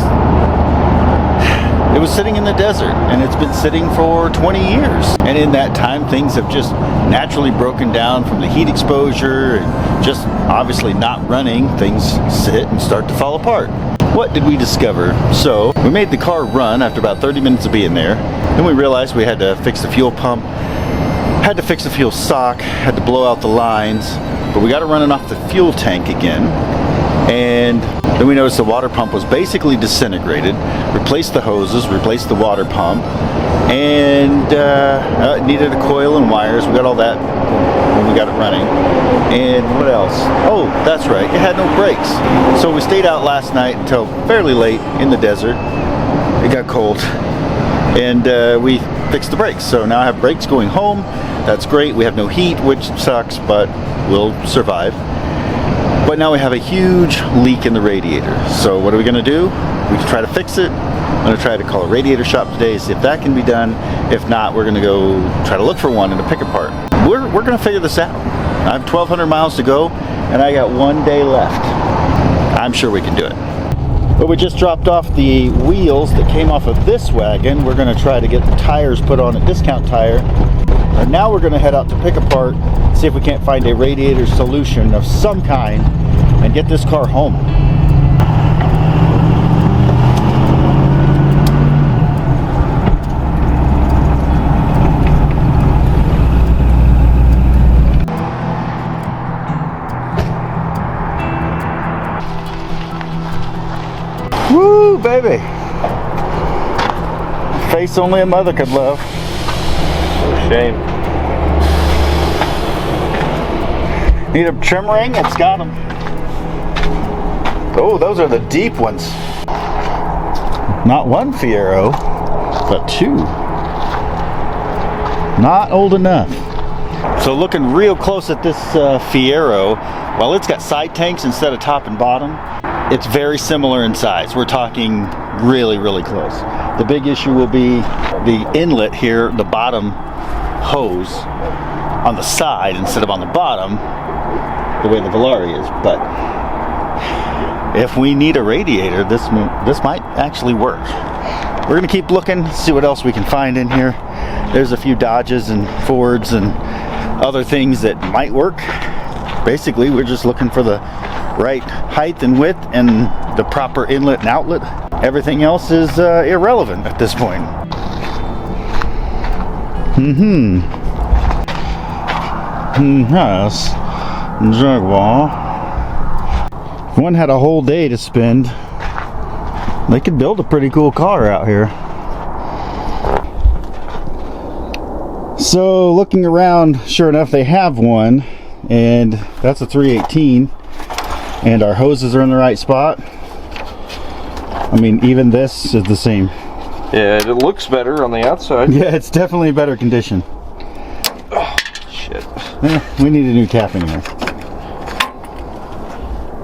sitting in the desert, and it's been sitting for 20 years. And in that time, things have just naturally broken down from the heat exposure and just obviously not running. Things sit and start to fall apart. What did we discover? So we made the car run after about 30 minutes of being there. Then we realized we had to fix the fuel pump, had to fix the fuel sock, had to blow out the lines, but we got it running off the fuel tank again. And then we noticed the water pump was basically disintegrated. Replaced the hoses, replaced the water pump, and it needed a coil and wires. We got all that when we got it running. And what else? Oh, that's right, it had no brakes. So we stayed out last night until fairly late in the desert. It got cold, and we fixed the brakes. So now I have brakes going home. That's great. We have no heat, which sucks, but we'll survive. But now we have a huge leak in the radiator. So what are we going to do? We can try to fix it. I'm going to try to call a radiator shop today, see if that can be done. If not, we're going to go try to look for one and to pick apart. We're going to figure this out. I have 1,200 miles to go, and I got 1 day left. I'm sure we can do it. But we just dropped off the wheels that came off of this wagon. We're going to try to get the tires put on a discount tire. And now we're going to head out to pick apart, see if we can't find a radiator solution of some kind and get this car home. Woo, baby. Face only a mother could love. Shame. Need a trim ring? It's got them. Oh, those are the deep ones. Not one Fiero, but two. Not old enough. So looking real close at this Fiero, while it's got side tanks instead of top and bottom, it's very similar in size. We're talking really, really close. The big issue will be the inlet here, the bottom hose on the side instead of on the bottom, the way the Volare is. But if we need a radiator, this might actually work. We're gonna keep looking, see what else we can find in here. There's a few Dodges and Fords and other things that might work. Basically, we're just looking for the right height and width and the proper inlet and outlet. Everything else is irrelevant at this point. Yes, Jaguar. If one had a whole day to spend, they could build a pretty cool car out here. So looking around, sure enough, they have one, and that's a 318, and our hoses are in the right spot. I mean, even this is the same. Yeah, it looks better on the outside. Yeah, it's definitely better condition. Oh, shit. We need a new cap in here.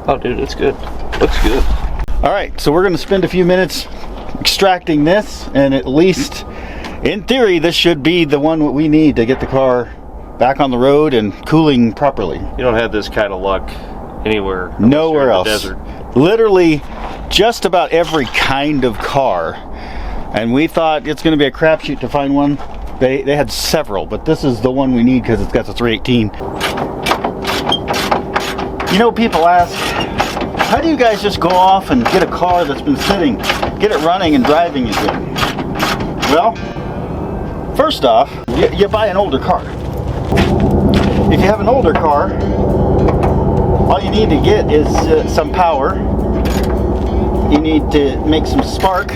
Oh, dude, it's good. Looks good. All right, so we're going to spend a few minutes extracting this, and at least in theory, this should be the one we need to get the car back on the road and cooling properly. You don't have this kind of luck anywhere. Nowhere else. Desert. Literally, just about every kind of car. And we thought it's going to be a crapshoot to find one. They had several, but this is the one we need because it's got the 318. You know, people ask, how do you guys just go off and get a car that's been sitting, get it running and driving again? Well, first off, you buy an older car. If you have an older car, all you need to get is some power. You need to make some spark,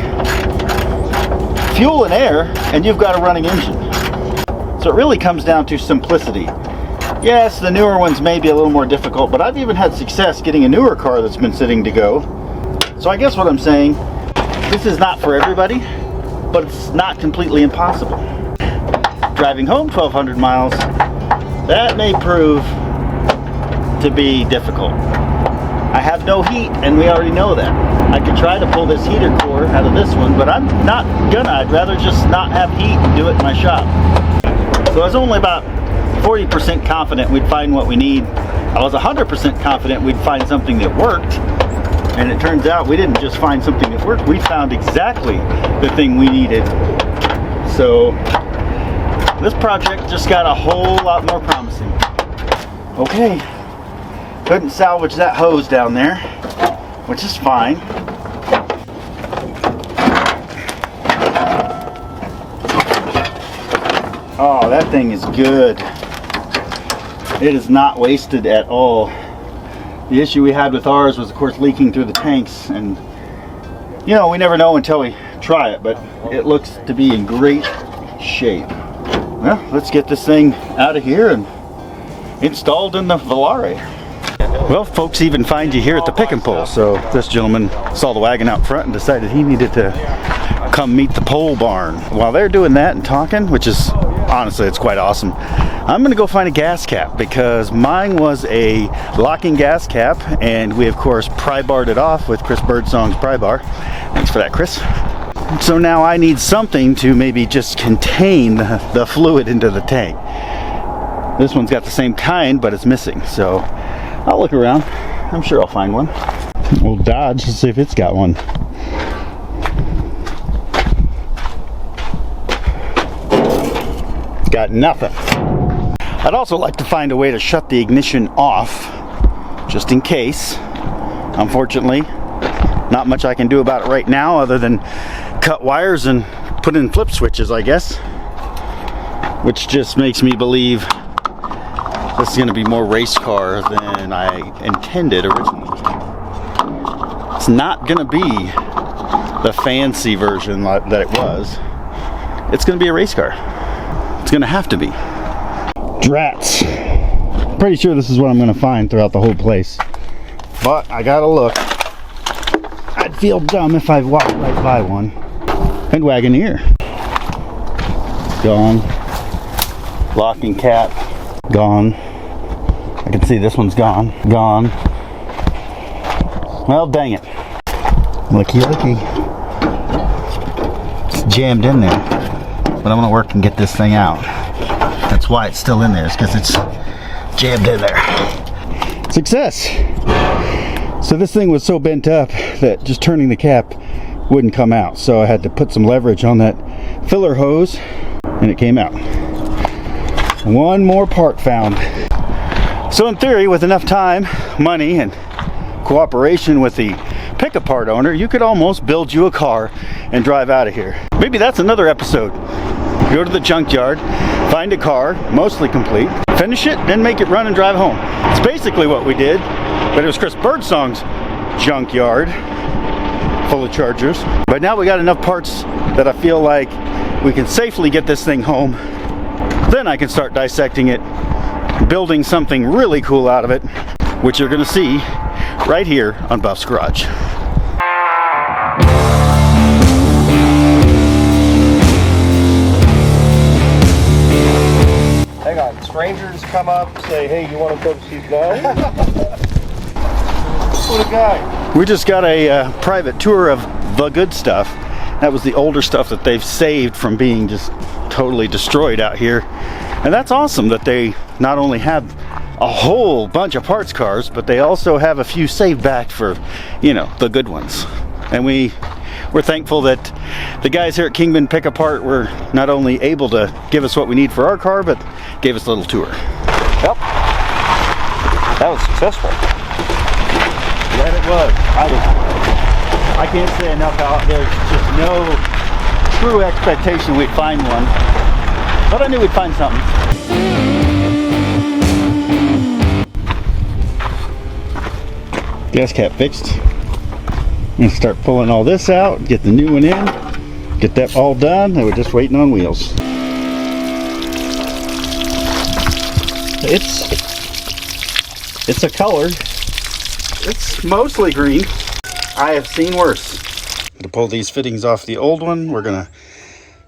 fuel and air, and you've got a running engine. So it really comes down to simplicity. Yes, the newer ones may be a little more difficult, but I've even had success getting a newer car that's been sitting to go. So I guess what I'm saying, this is not for everybody, but it's not completely impossible. Driving home 1,200 miles, that may prove to be difficult. I have no heat, and we already know that. I could try to pull this heater core out of this one, but I'm not gonna. I'd rather just not have heat and do it in my shop. So I was only about 40% confident we'd find what we need. I was 100% confident we'd find something that worked, and it turns out we didn't just find something that worked, we found exactly the thing we needed. So this project just got a whole lot more promising. Okay, couldn't salvage that hose down there, which is fine. Oh, that thing is good. It is not wasted at all. The issue we had with ours was, of course, leaking through the tanks, and you know, we never know until we try it, but it looks to be in great shape. Well, let's get this thing out of here and installed in the Volare. Well, folks even find you here at the pick and pull. So this gentleman saw the wagon out front and decided he needed to come meet the pole barn. While they're doing that and talking, which is honestly, it's quite awesome, I'm gonna go find a gas cap because mine was a locking gas cap, and we of course pry barred it off with Chris Birdsong's pry bar. Thanks for that, Chris. So now I need something to maybe just contain the fluid into the tank. This one's got the same kind, but it's missing. So I'll look around. I'm sure I'll find one. We'll Dodge to see if it's got one. Got nothing. I'd also like to find a way to shut the ignition off, just in case. Unfortunately, not much I can do about it right now other than cut wires and put in flip switches, I guess. Which just makes me believe this is going to be more race car than I intended originally. It's not going to be the fancy version that it was. It's going to be a race car. It's going to have to be. Drats. Pretty sure this is what I'm going to find throughout the whole place. But I got to look. I'd feel dumb if I walked right by one. And Wagoneer. Gone. Locking cap. Gone. I can see this one's gone. Gone. Well, dang it. Looky. It's jammed in there. But I'm gonna work and get this thing out. That's why it's still in there, is because it's jammed in there. Success! So this thing was so bent up that just turning the cap wouldn't come out. So I had to put some leverage on that filler hose and it came out. One more part found. So in theory, with enough time, money, and cooperation with the pickup part owner, you could almost build you a car and drive out of here. Maybe that's another episode. Go to the junkyard, find a car, mostly complete, finish it, then make it run and drive home. It's basically what we did, but it was Chris Birdsong's junkyard, full of chargers. But now we got enough parts that I feel like we can safely get this thing home. Then I can start dissecting it, building something really cool out of it, which you're gonna see right here on Buff's Garage. Hang on, strangers come up, say, hey, you want to go see guys? What a guy. We just got a private tour of the good stuff. That was the older stuff that they've saved from being just totally destroyed out here. And that's awesome that they not only have a whole bunch of parts cars, but they also have a few saved back for, you know, the good ones. And we're thankful that the guys here at Kingman Pick Apart were not only able to give us what we need for our car, but gave us a little tour. Yep. That was successful. Yeah, it was. I can't say enough how there's just no true expectation we'd find one. But I knew we'd find something. Gas cap fixed. I'm gonna start pulling all this out, get the new one in, get that all done, and we're just waiting on wheels. It's a color. It's mostly green. I have seen worse. I'm gonna pull these fittings off the old one. We're gonna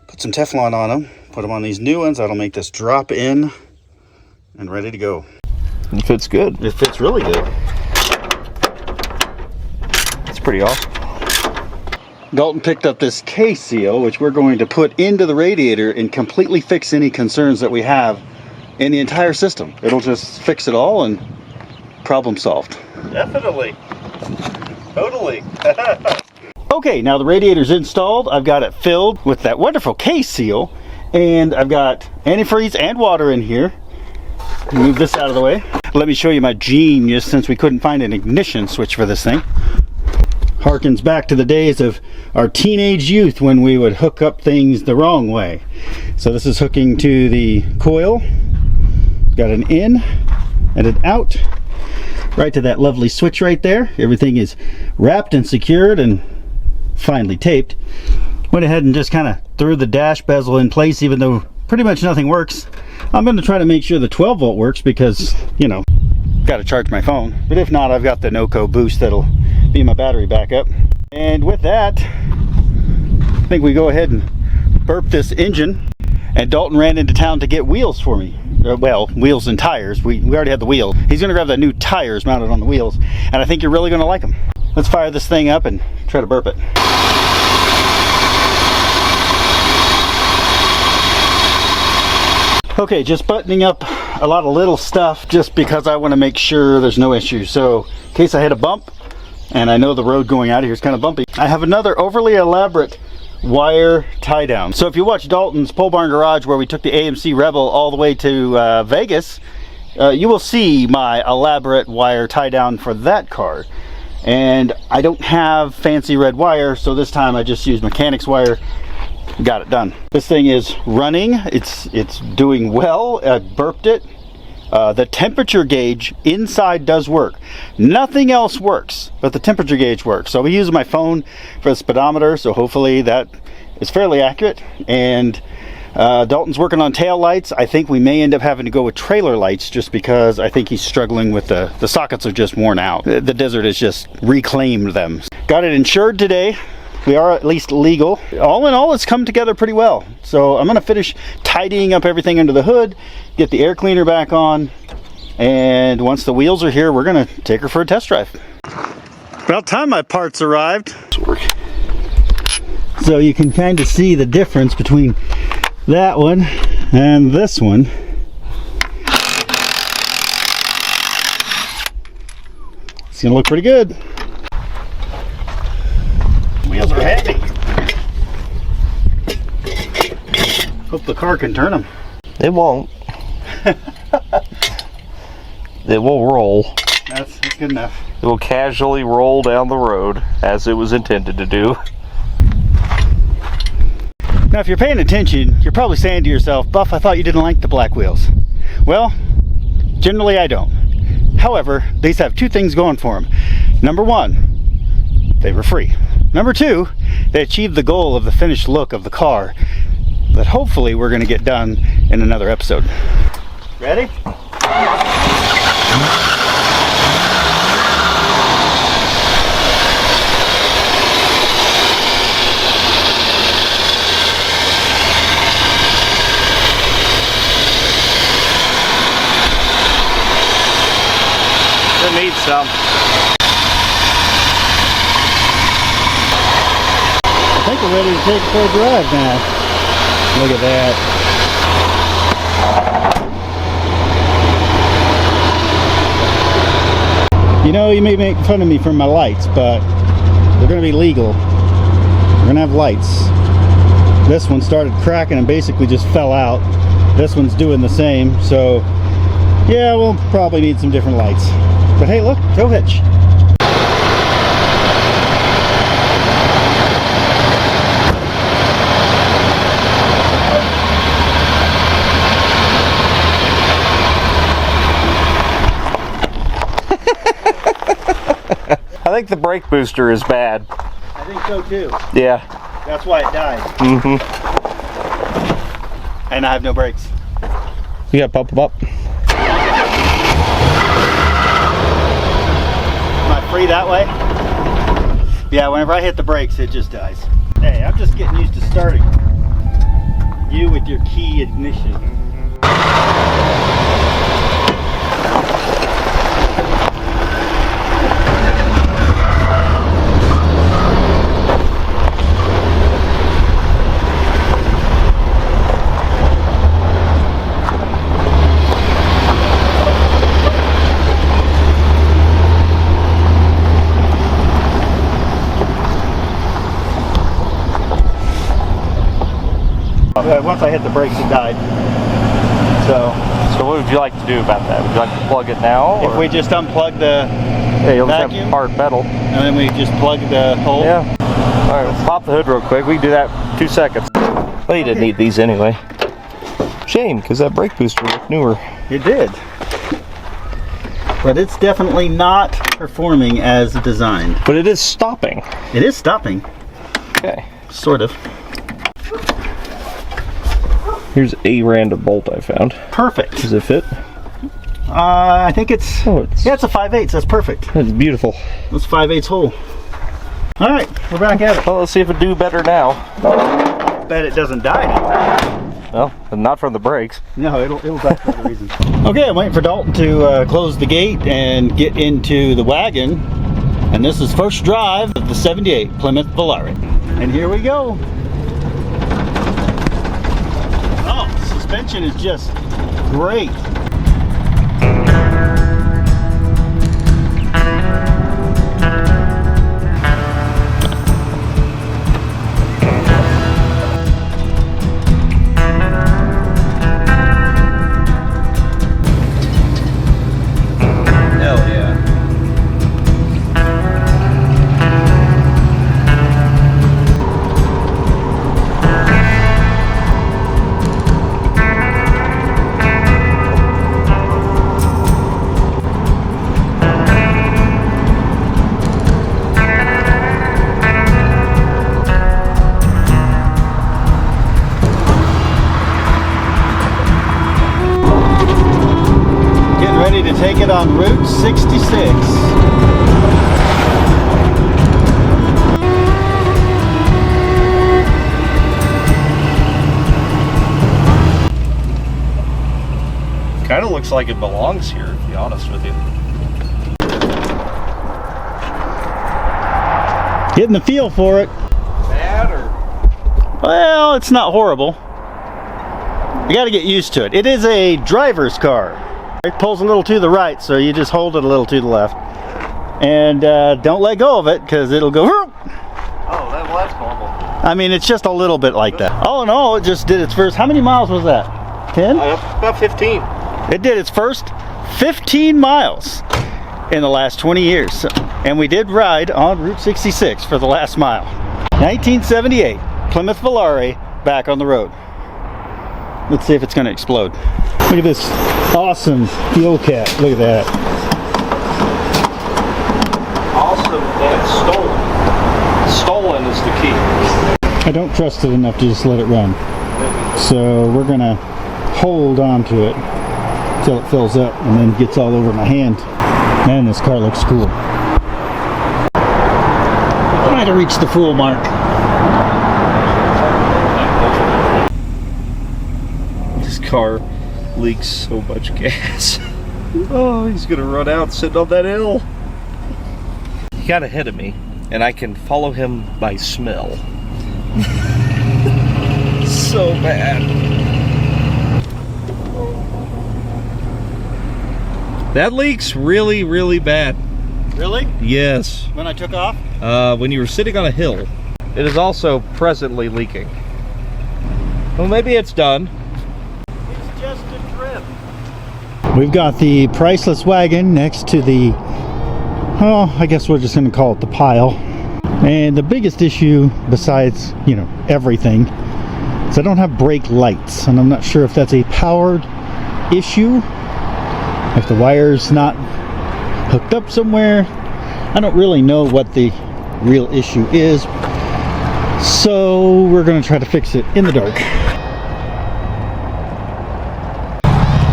put some Teflon on them, put them on these new ones. That'll make this drop in and ready to go. It fits good. It fits really good. It's pretty awesome. Dalton picked up this K-seal, which we're going to put into the radiator and completely fix any concerns that we have in the entire system. It'll just fix it all and problem solved. Definitely. Totally. Okay, now the radiator's installed. I've got it filled with that wonderful K-seal, and I've got antifreeze and water in here. Move this out of the way. Let me show you my genius, since we couldn't find an ignition switch for this thing. Harkens back to the days of our teenage youth when we would hook up things the wrong way. So this is hooking to the coil. Got an in and an out. Right to that lovely switch right there. Everything is wrapped and secured and finely taped. Went ahead and just kind of threw the dash bezel in place, even though pretty much nothing works. I'm going to try to make sure the 12 volt works because, you know, got to charge my phone. But if not, I've got the NOCO boost that'll be my battery backup. And with that, I think we go ahead and burp this engine. And Dalton ran into town to get wheels for me. Well, wheels and tires. We already had the wheel. He's going to grab the new tires mounted on the wheels. And I think you're really going to like them. Let's fire this thing up and try to burp it. Okay, just buttoning up a lot of little stuff just because I want to make sure there's no issue. So in case I hit a bump, and I know the road going out of here is kind of bumpy, I have another overly elaborate wire tie down. So if you watch Dalton's Pole Barn Garage, where we took the AMC Rebel all the way to Vegas, you will see my elaborate wire tie down for that car. And I don't have fancy red wire, so this time I just used mechanics wire. Got it done. This thing is running. It's doing well. I burped it. The temperature gauge inside does work. Nothing else works, but the temperature gauge works. So I'll be using my phone for the speedometer, so hopefully that is fairly accurate. And Dalton's working on tail lights. I think we may end up having to go with trailer lights just because I think he's struggling with the sockets are just worn out. The desert has just reclaimed them. Got it insured today. We are at least legal. All in all, it's come together pretty well. So I'm gonna finish tidying up everything under the hood, get the air cleaner back on, and once the wheels are here, we're gonna take her for a test drive. About time my parts arrived. So you can kind of see the difference between that one and this one. It's gonna look pretty good. Wheels are heavy. Hope the car can turn them. It won't. It will roll. That's good enough. It will casually roll down the road as it was intended to do. Now, if you're paying attention, you're probably saying to yourself, Buff, I thought you didn't like the black wheels. Well, generally I don't. However, these have two things going for them. Number one, they were free. Number two, they achieved the goal of the finished look of the car that hopefully we're going to get done in another episode. Ready? It needs some. I think we're ready to take it for a drive now. Look at that. You know, you may make fun of me for my lights, but they're going to be legal. We're going to have lights. This one started cracking and basically just fell out. This one's doing the same, so yeah, we'll probably need some different lights. But hey, look, tow hitch. I think the brake booster is bad. I think so too. Yeah. That's why it died. Mm-hmm. And I have no brakes. You gotta pump them up. Am I free that way? Yeah, whenever I hit the brakes, it just dies. Hey, I'm just getting used to starting. You with your key ignition. Once I hit the brakes, it died. So what would you like to do about that? Would you like to plug it now? if we just unplug the yeah, you'll just vacuum? have hard metal. and then we just plug the hole. Yeah. All right, let's pop the hood real quick. We can do that in 2 seconds. Well, you didn't need these anyway. Shame, because that brake booster looked newer. It did. But it's definitely not performing as designed. But it is stopping. It is stopping, Okay. sort of. Here's a random bolt I found. Perfect. Does it fit? I think it's, Oh, it's yeah, it's a 5/8. That's perfect. it's beautiful. It's 5/8 hole. All right, we're back at it. Well, let's see if it do better now. Bet it doesn't die now. Well, not from the brakes. No, it'll die for other reasons. Okay, I'm waiting for Dalton to close the gate and get into the wagon. And this is first drive of the 78 Plymouth Volare. And here we go. Oh, suspension is just great. Route 66. Kind of looks like it belongs here, to be honest with you. Getting the feel for it. Bad or? Well, it's not horrible. You got to get used to it. It is a driver's car. It pulls a little to the right, so you just hold it a little to the left. And don't let go of it, because it'll go. Oh, well, that's normal. I mean, it's just a little bit like that. All in all, it just did its first. How many miles was that? 10? About 15. It did its first 15 miles in the last 20 years. And we did ride on Route 66 for the last mile. 1978, Plymouth Volare back on the road. Let's see if it's going to explode. Look at this awesome fuel cap. Look at that. Awesome and stolen. Stolen is the key. I don't trust it enough to just let it run. So we're going to hold on to it until it fills up and then gets all over my hand. Man, this car looks cool. Trying to reach the full mark. This car leaks so much gas. Oh, he's gonna run out sitting on that hill. He got ahead of me, and I can follow him by smell. So bad. That leaks really, really bad. Really? Yes. When I took off? When you were sitting on a hill. It is also presently leaking. Well, maybe it's done. It's just a drip. We've got the priceless wagon next to the, oh, I guess we're just going to call it the pile. And the biggest issue, besides, you know, everything, is I don't have brake lights. And I'm not sure if that's a powered issue, if the wire's not hooked up somewhere. I don't really know what the real issue is. So we're going to try to fix it in the dark.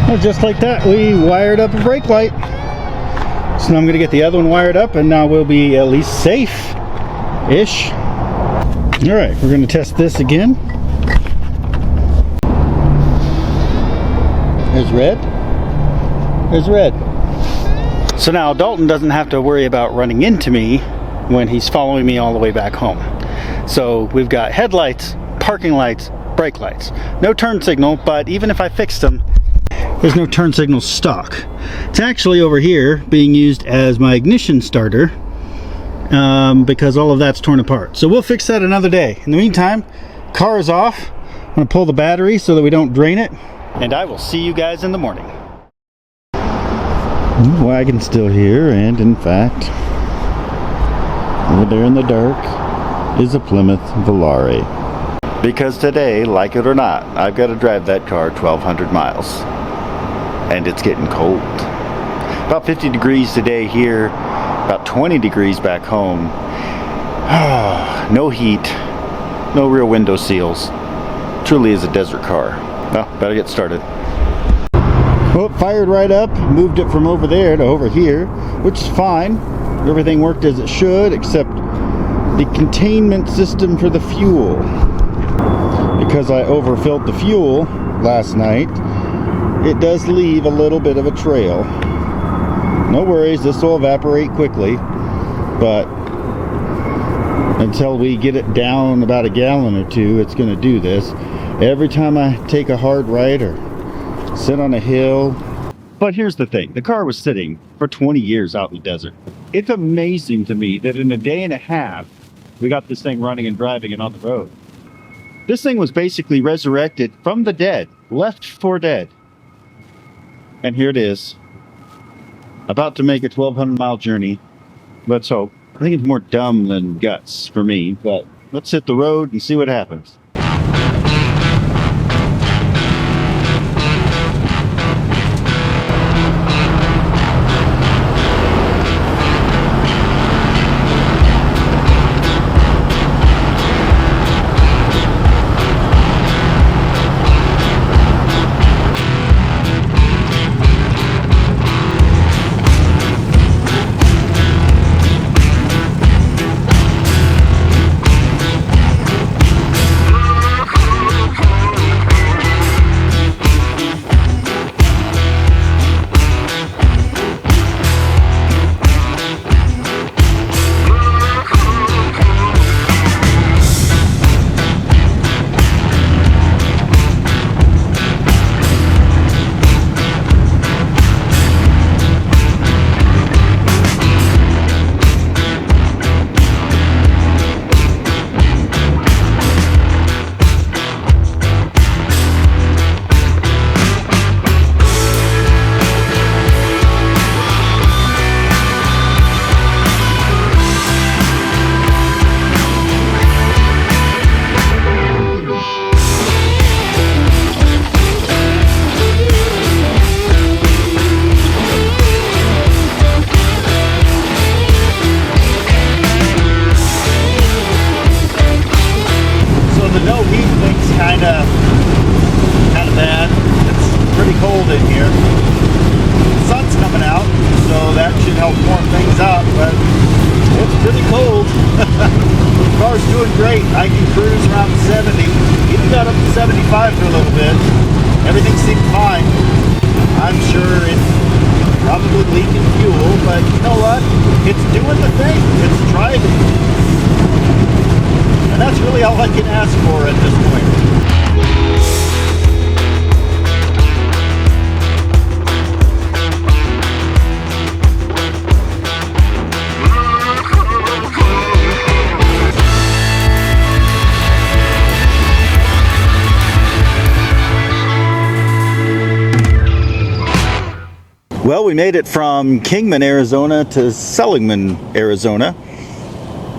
Well, just like that, we wired up a brake light. So now I'm going to get the other one wired up, and now we'll be at least safe-ish. Alright, we're going to test this again. There's red. There's red. So now Dalton doesn't have to worry about running into me when he's following me all the way back home. So we've got headlights, parking lights, brake lights. No turn signal, but even if I fixed them, there's no turn signal stock. It's actually over here being used as my ignition starter because all of that's torn apart. So we'll fix that another day. In the meantime, car is off. I'm going to pull the battery so that we don't drain it, and I will see you guys in the morning. The wagon's still here, and in fact, over there in the dark is a Plymouth Volare. Because today, like it or not, I've got to drive that car 1,200 miles. And it's getting cold. About 50 degrees today here, about 20 degrees back home. No heat, no real window seals. Truly is a desert car. Well, better get started. Well, fired right up, moved it from over there to over here, which is fine. Everything worked as it should, except the containment system for the fuel. Because I overfilled the fuel last night, it does leave a little bit of a trail. No worries, this will evaporate quickly, but until we get it down about a gallon or two, it's going to do this. Every time I take a hard right or sit on a hill. But here's the thing, the car was sitting for 20 years out in the desert. It's amazing to me that in a day and a half, we got this thing running and driving and on the road. This thing was basically resurrected from the dead, left for dead. And here it is, about to make a 1,200-mile journey. Let's hope. I think it's more dumb than guts for me, but let's hit the road and see what happens. car's doing great. I can cruise around 70. Even got up to 75 for a little bit. Everything seemed fine. I'm sure it's probably leaking fuel, but you know what? It's doing the thing. It's driving. And that's really all I can ask for at this point. Well, we made it from Kingman, Arizona to Seligman, Arizona,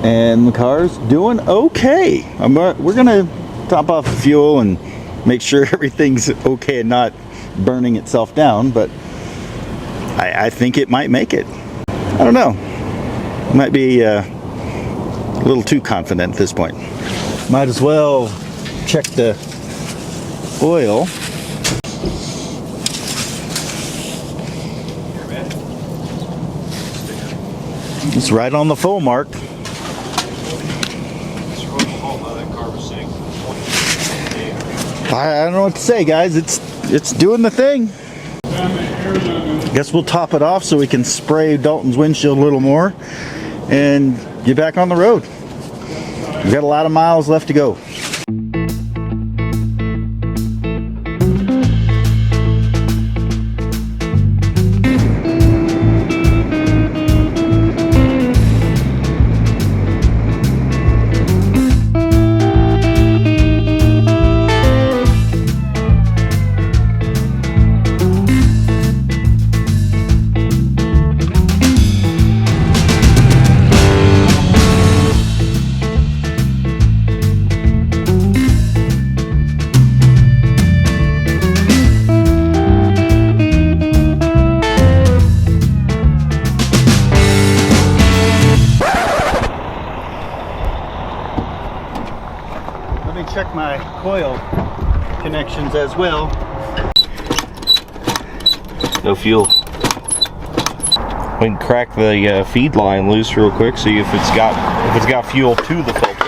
and the car's doing okay. We're gonna top off the fuel and make sure everything's okay and not burning itself down, but I think it might make it. I don't know. I might be a little too confident at this point. Might as well check the oil. It's right on the full mark. I don't know what to say, guys. It's doing the thing. Guess we'll top it off so we can spray Dalton's windshield a little more and get back on the road. We've got a lot of miles left to go. Check my coil connections as well. No fuel. We can crack the feed line loose real quick, see if it's got fuel to the filter.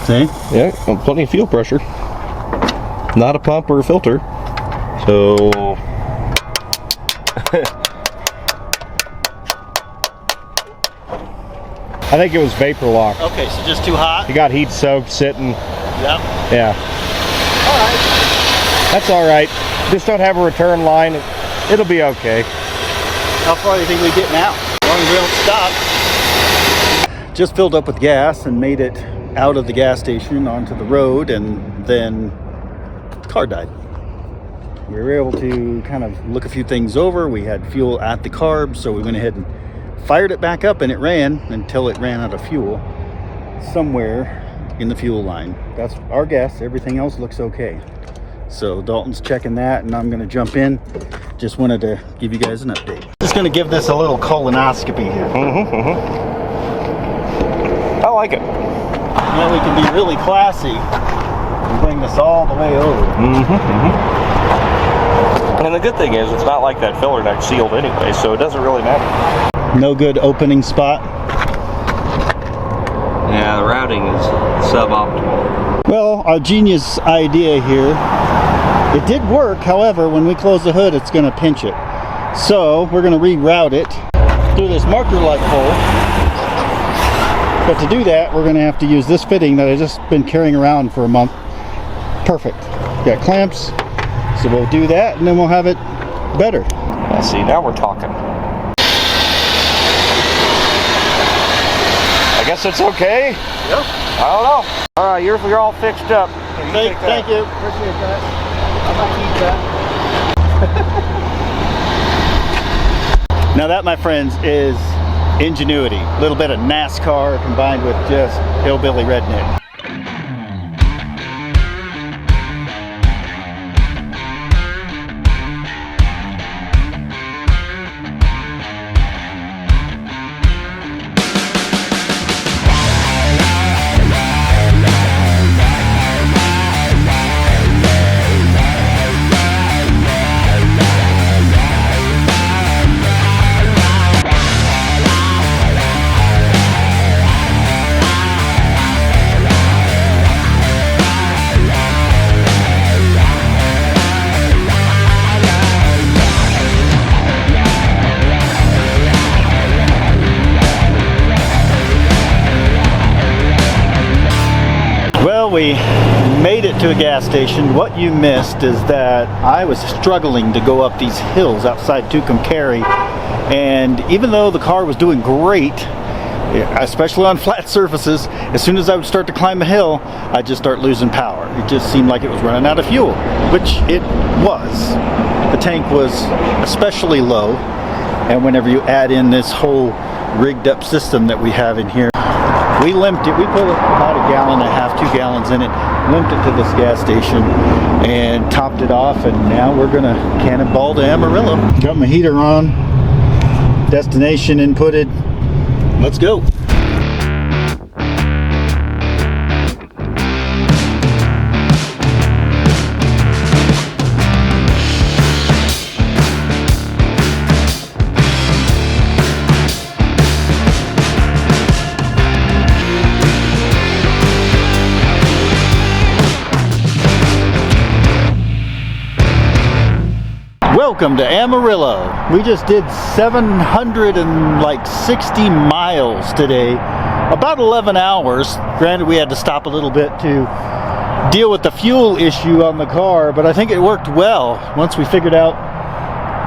See? Yeah, well, plenty of fuel pressure. Not a pump or a filter. So I think it was vapor lock. Okay, so just too hot? You got heat soaked sitting. Yep. Yeah. Alright. That's alright. Just don't have a return line. It'll be okay. How far do you think we get now? As long as we don't stop. Just filled up with gas and made it out of the gas station onto the road, and then the car died. We were able to kind of look a few things over. We had fuel at the carb, so we went ahead and fired it back up, and it ran until it ran out of fuel somewhere in the fuel line. That's our guess. Everything else looks okay. So Dalton's checking that, and I'm going to jump in. Just wanted to give you guys an update. Just going to give this a little colonoscopy here. I like it. Now we can be really classy and bring this all the way over. And the good thing is, it's not like that filler neck sealed anyway, so it doesn't really matter. No good opening spot. Yeah, the routing is suboptimal. Well, our genius idea here, it did work. However, when we close the hood, it's going to pinch it. So we're going to reroute it through this marker-like hole. But to do that, we're going to have to use this fitting that I've just been carrying around for a month. Perfect. Got clamps. So we'll do that, and then we'll have it better. Let's see, now we're talking. I guess it's okay. Yep. I don't know. All right, you're all fixed up. Thank you. Appreciate that. I might keep that. Now that, my friends, is ingenuity. A little bit of NASCAR combined with just hillbilly redneck. Well, we made it to a gas station. What you missed is that I was struggling to go up these hills outside Tucumcari, and even though the car was doing great, especially on flat surfaces, as soon as I would start to climb a hill, I'd just start losing power. It just seemed like it was running out of fuel, which it was. The tank was especially low, and whenever you add in this whole rigged up system that we have in here, we limped it. We put about 1.5 gallons, 2 gallons in it, limped it to this gas station, and topped it off, and now we're gonna cannonball to Amarillo. Got my heater on, destination inputted. Let's go. Welcome to Amarillo. We just did 760 miles today, about 11 hours. Granted, we had to stop a little bit to deal with the fuel issue on the car, but I think it worked well. Once we figured out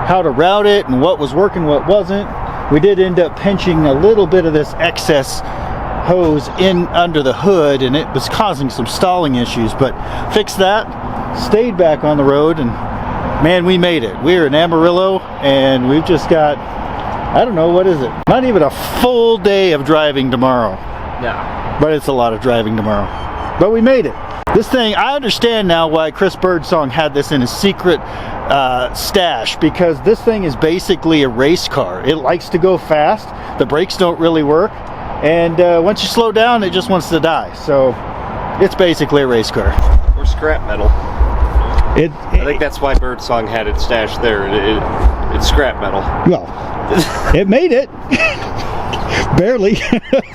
how to route it and what was working, what wasn't, we did end up pinching a little bit of this excess hose in under the hood, and it was causing some stalling issues, but fixed that, stayed back on the road, and man, we made it. We're in Amarillo, and we've just got, I don't know, what is it? Not even a full day of driving tomorrow. Yeah. But it's a lot of driving tomorrow. But we made it. This thing, I understand now why Chris Birdsong had this in his secret stash, because this thing is basically a race car. It likes to go fast. The brakes don't really work. And once you slow down, it just wants to die. So it's basically a race car. Or scrap metal. I think that's why Birdsong had it stashed there. It's scrap metal. Well, it made it. Barely.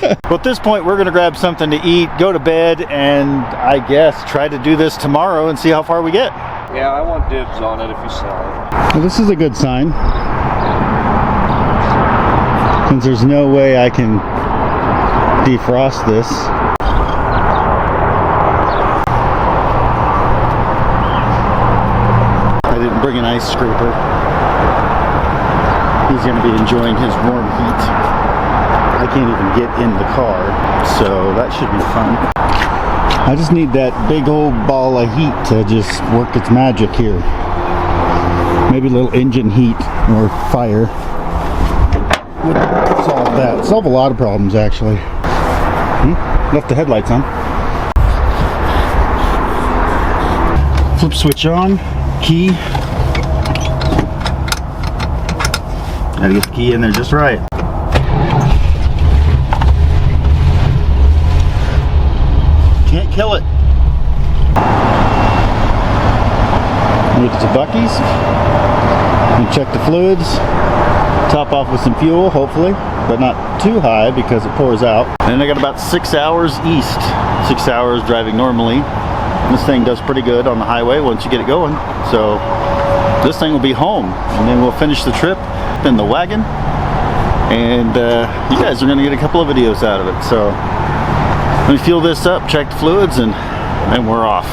Well, at this point, we're going to grab something to eat, go to bed, and I guess try to do this tomorrow and see how far we get. Yeah, I want dibs on it if you sell it. Well, this is a good sign. Since there's no way I can defrost this. Bring an ice scraper. He's going to be enjoying his warm heat. I can't even get in the car, so that should be fun. I just need that big old ball of heat to just work its magic here. Maybe a little engine heat or fire would solve that. Solve a lot of problems, actually. Left the headlights on. Flip switch on. Key. Gotta get the key in there just right. Can't kill it. Get to Buc-ee's. And check the fluids. Top off with some fuel, hopefully, but not too high because it pours out. And I got about 6 hours east. 6 hours driving normally. This thing does pretty good on the highway once you get it going. So this thing will be home, and then we'll finish the trip in the wagon, and you guys are going to get a couple of videos out of it. So let me fuel this up, check the fluids, and we're off.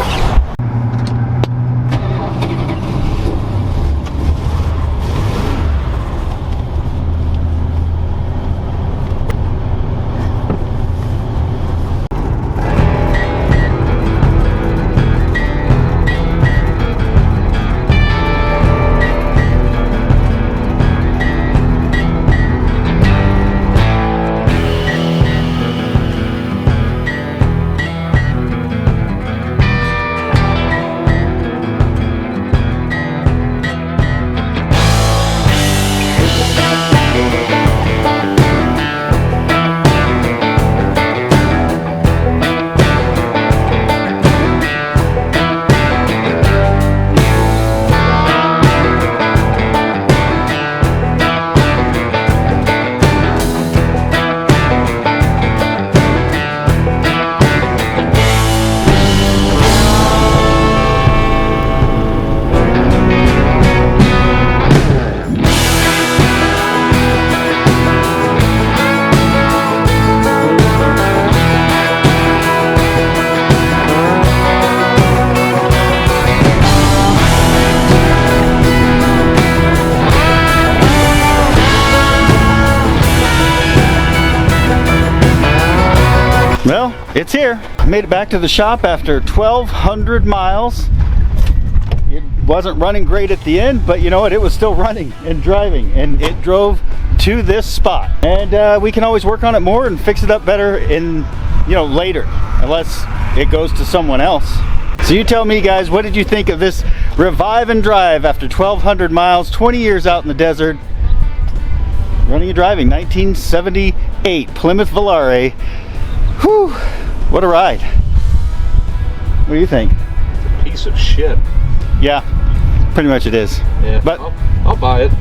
Well, it's here. I made it back to the shop after 1,200 miles. It wasn't running great at the end, but you know what? It was still running and driving, and it drove to this spot. And we can always work on it more and fix it up better in, you know, later, unless it goes to someone else. So you tell me, guys, what did you think of this revive and drive after 1,200 miles, 20 years out in the desert, running and driving, 1978 Plymouth Volare. Whew, what a ride. What do you think? It's a piece of shit. Yeah, pretty much it is. Yeah, but I'll buy it.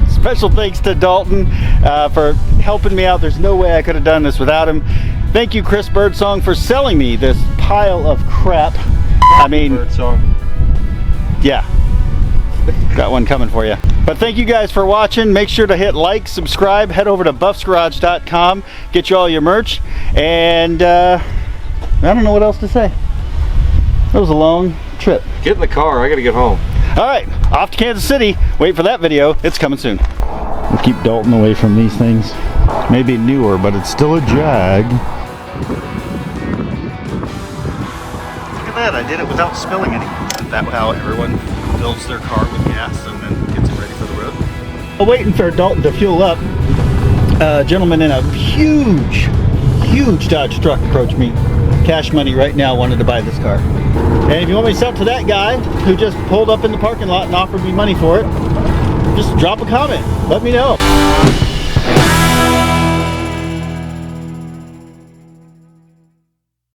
Special thanks to Dalton for helping me out. There's no way I could have done this without him. Thank you, Chris Birdsong, for selling me this pile of crap. I mean, Birdsong. Yeah, got one coming for you. But thank you guys for watching. Make sure to hit like, subscribe, head over to buffsgarage.com, get you all your merch, and I don't know what else to say. It was a long trip. Get in the car, I gotta get home. All right, off to Kansas City. Wait for that video, it's coming soon. We'll keep Dalton away from these things. Maybe newer, but it's still a Jag. Look at that, I did it without spilling any. Isn't that how everyone fills their car with gas and then gets it ready for the road? While waiting for Dalton to fuel up, a gentleman in a huge Dodge truck approached me. Cash money right now, wanted to buy this car. And if you want me to sell to that guy who just pulled up in the parking lot and offered me money for it, just drop a comment. Let me know.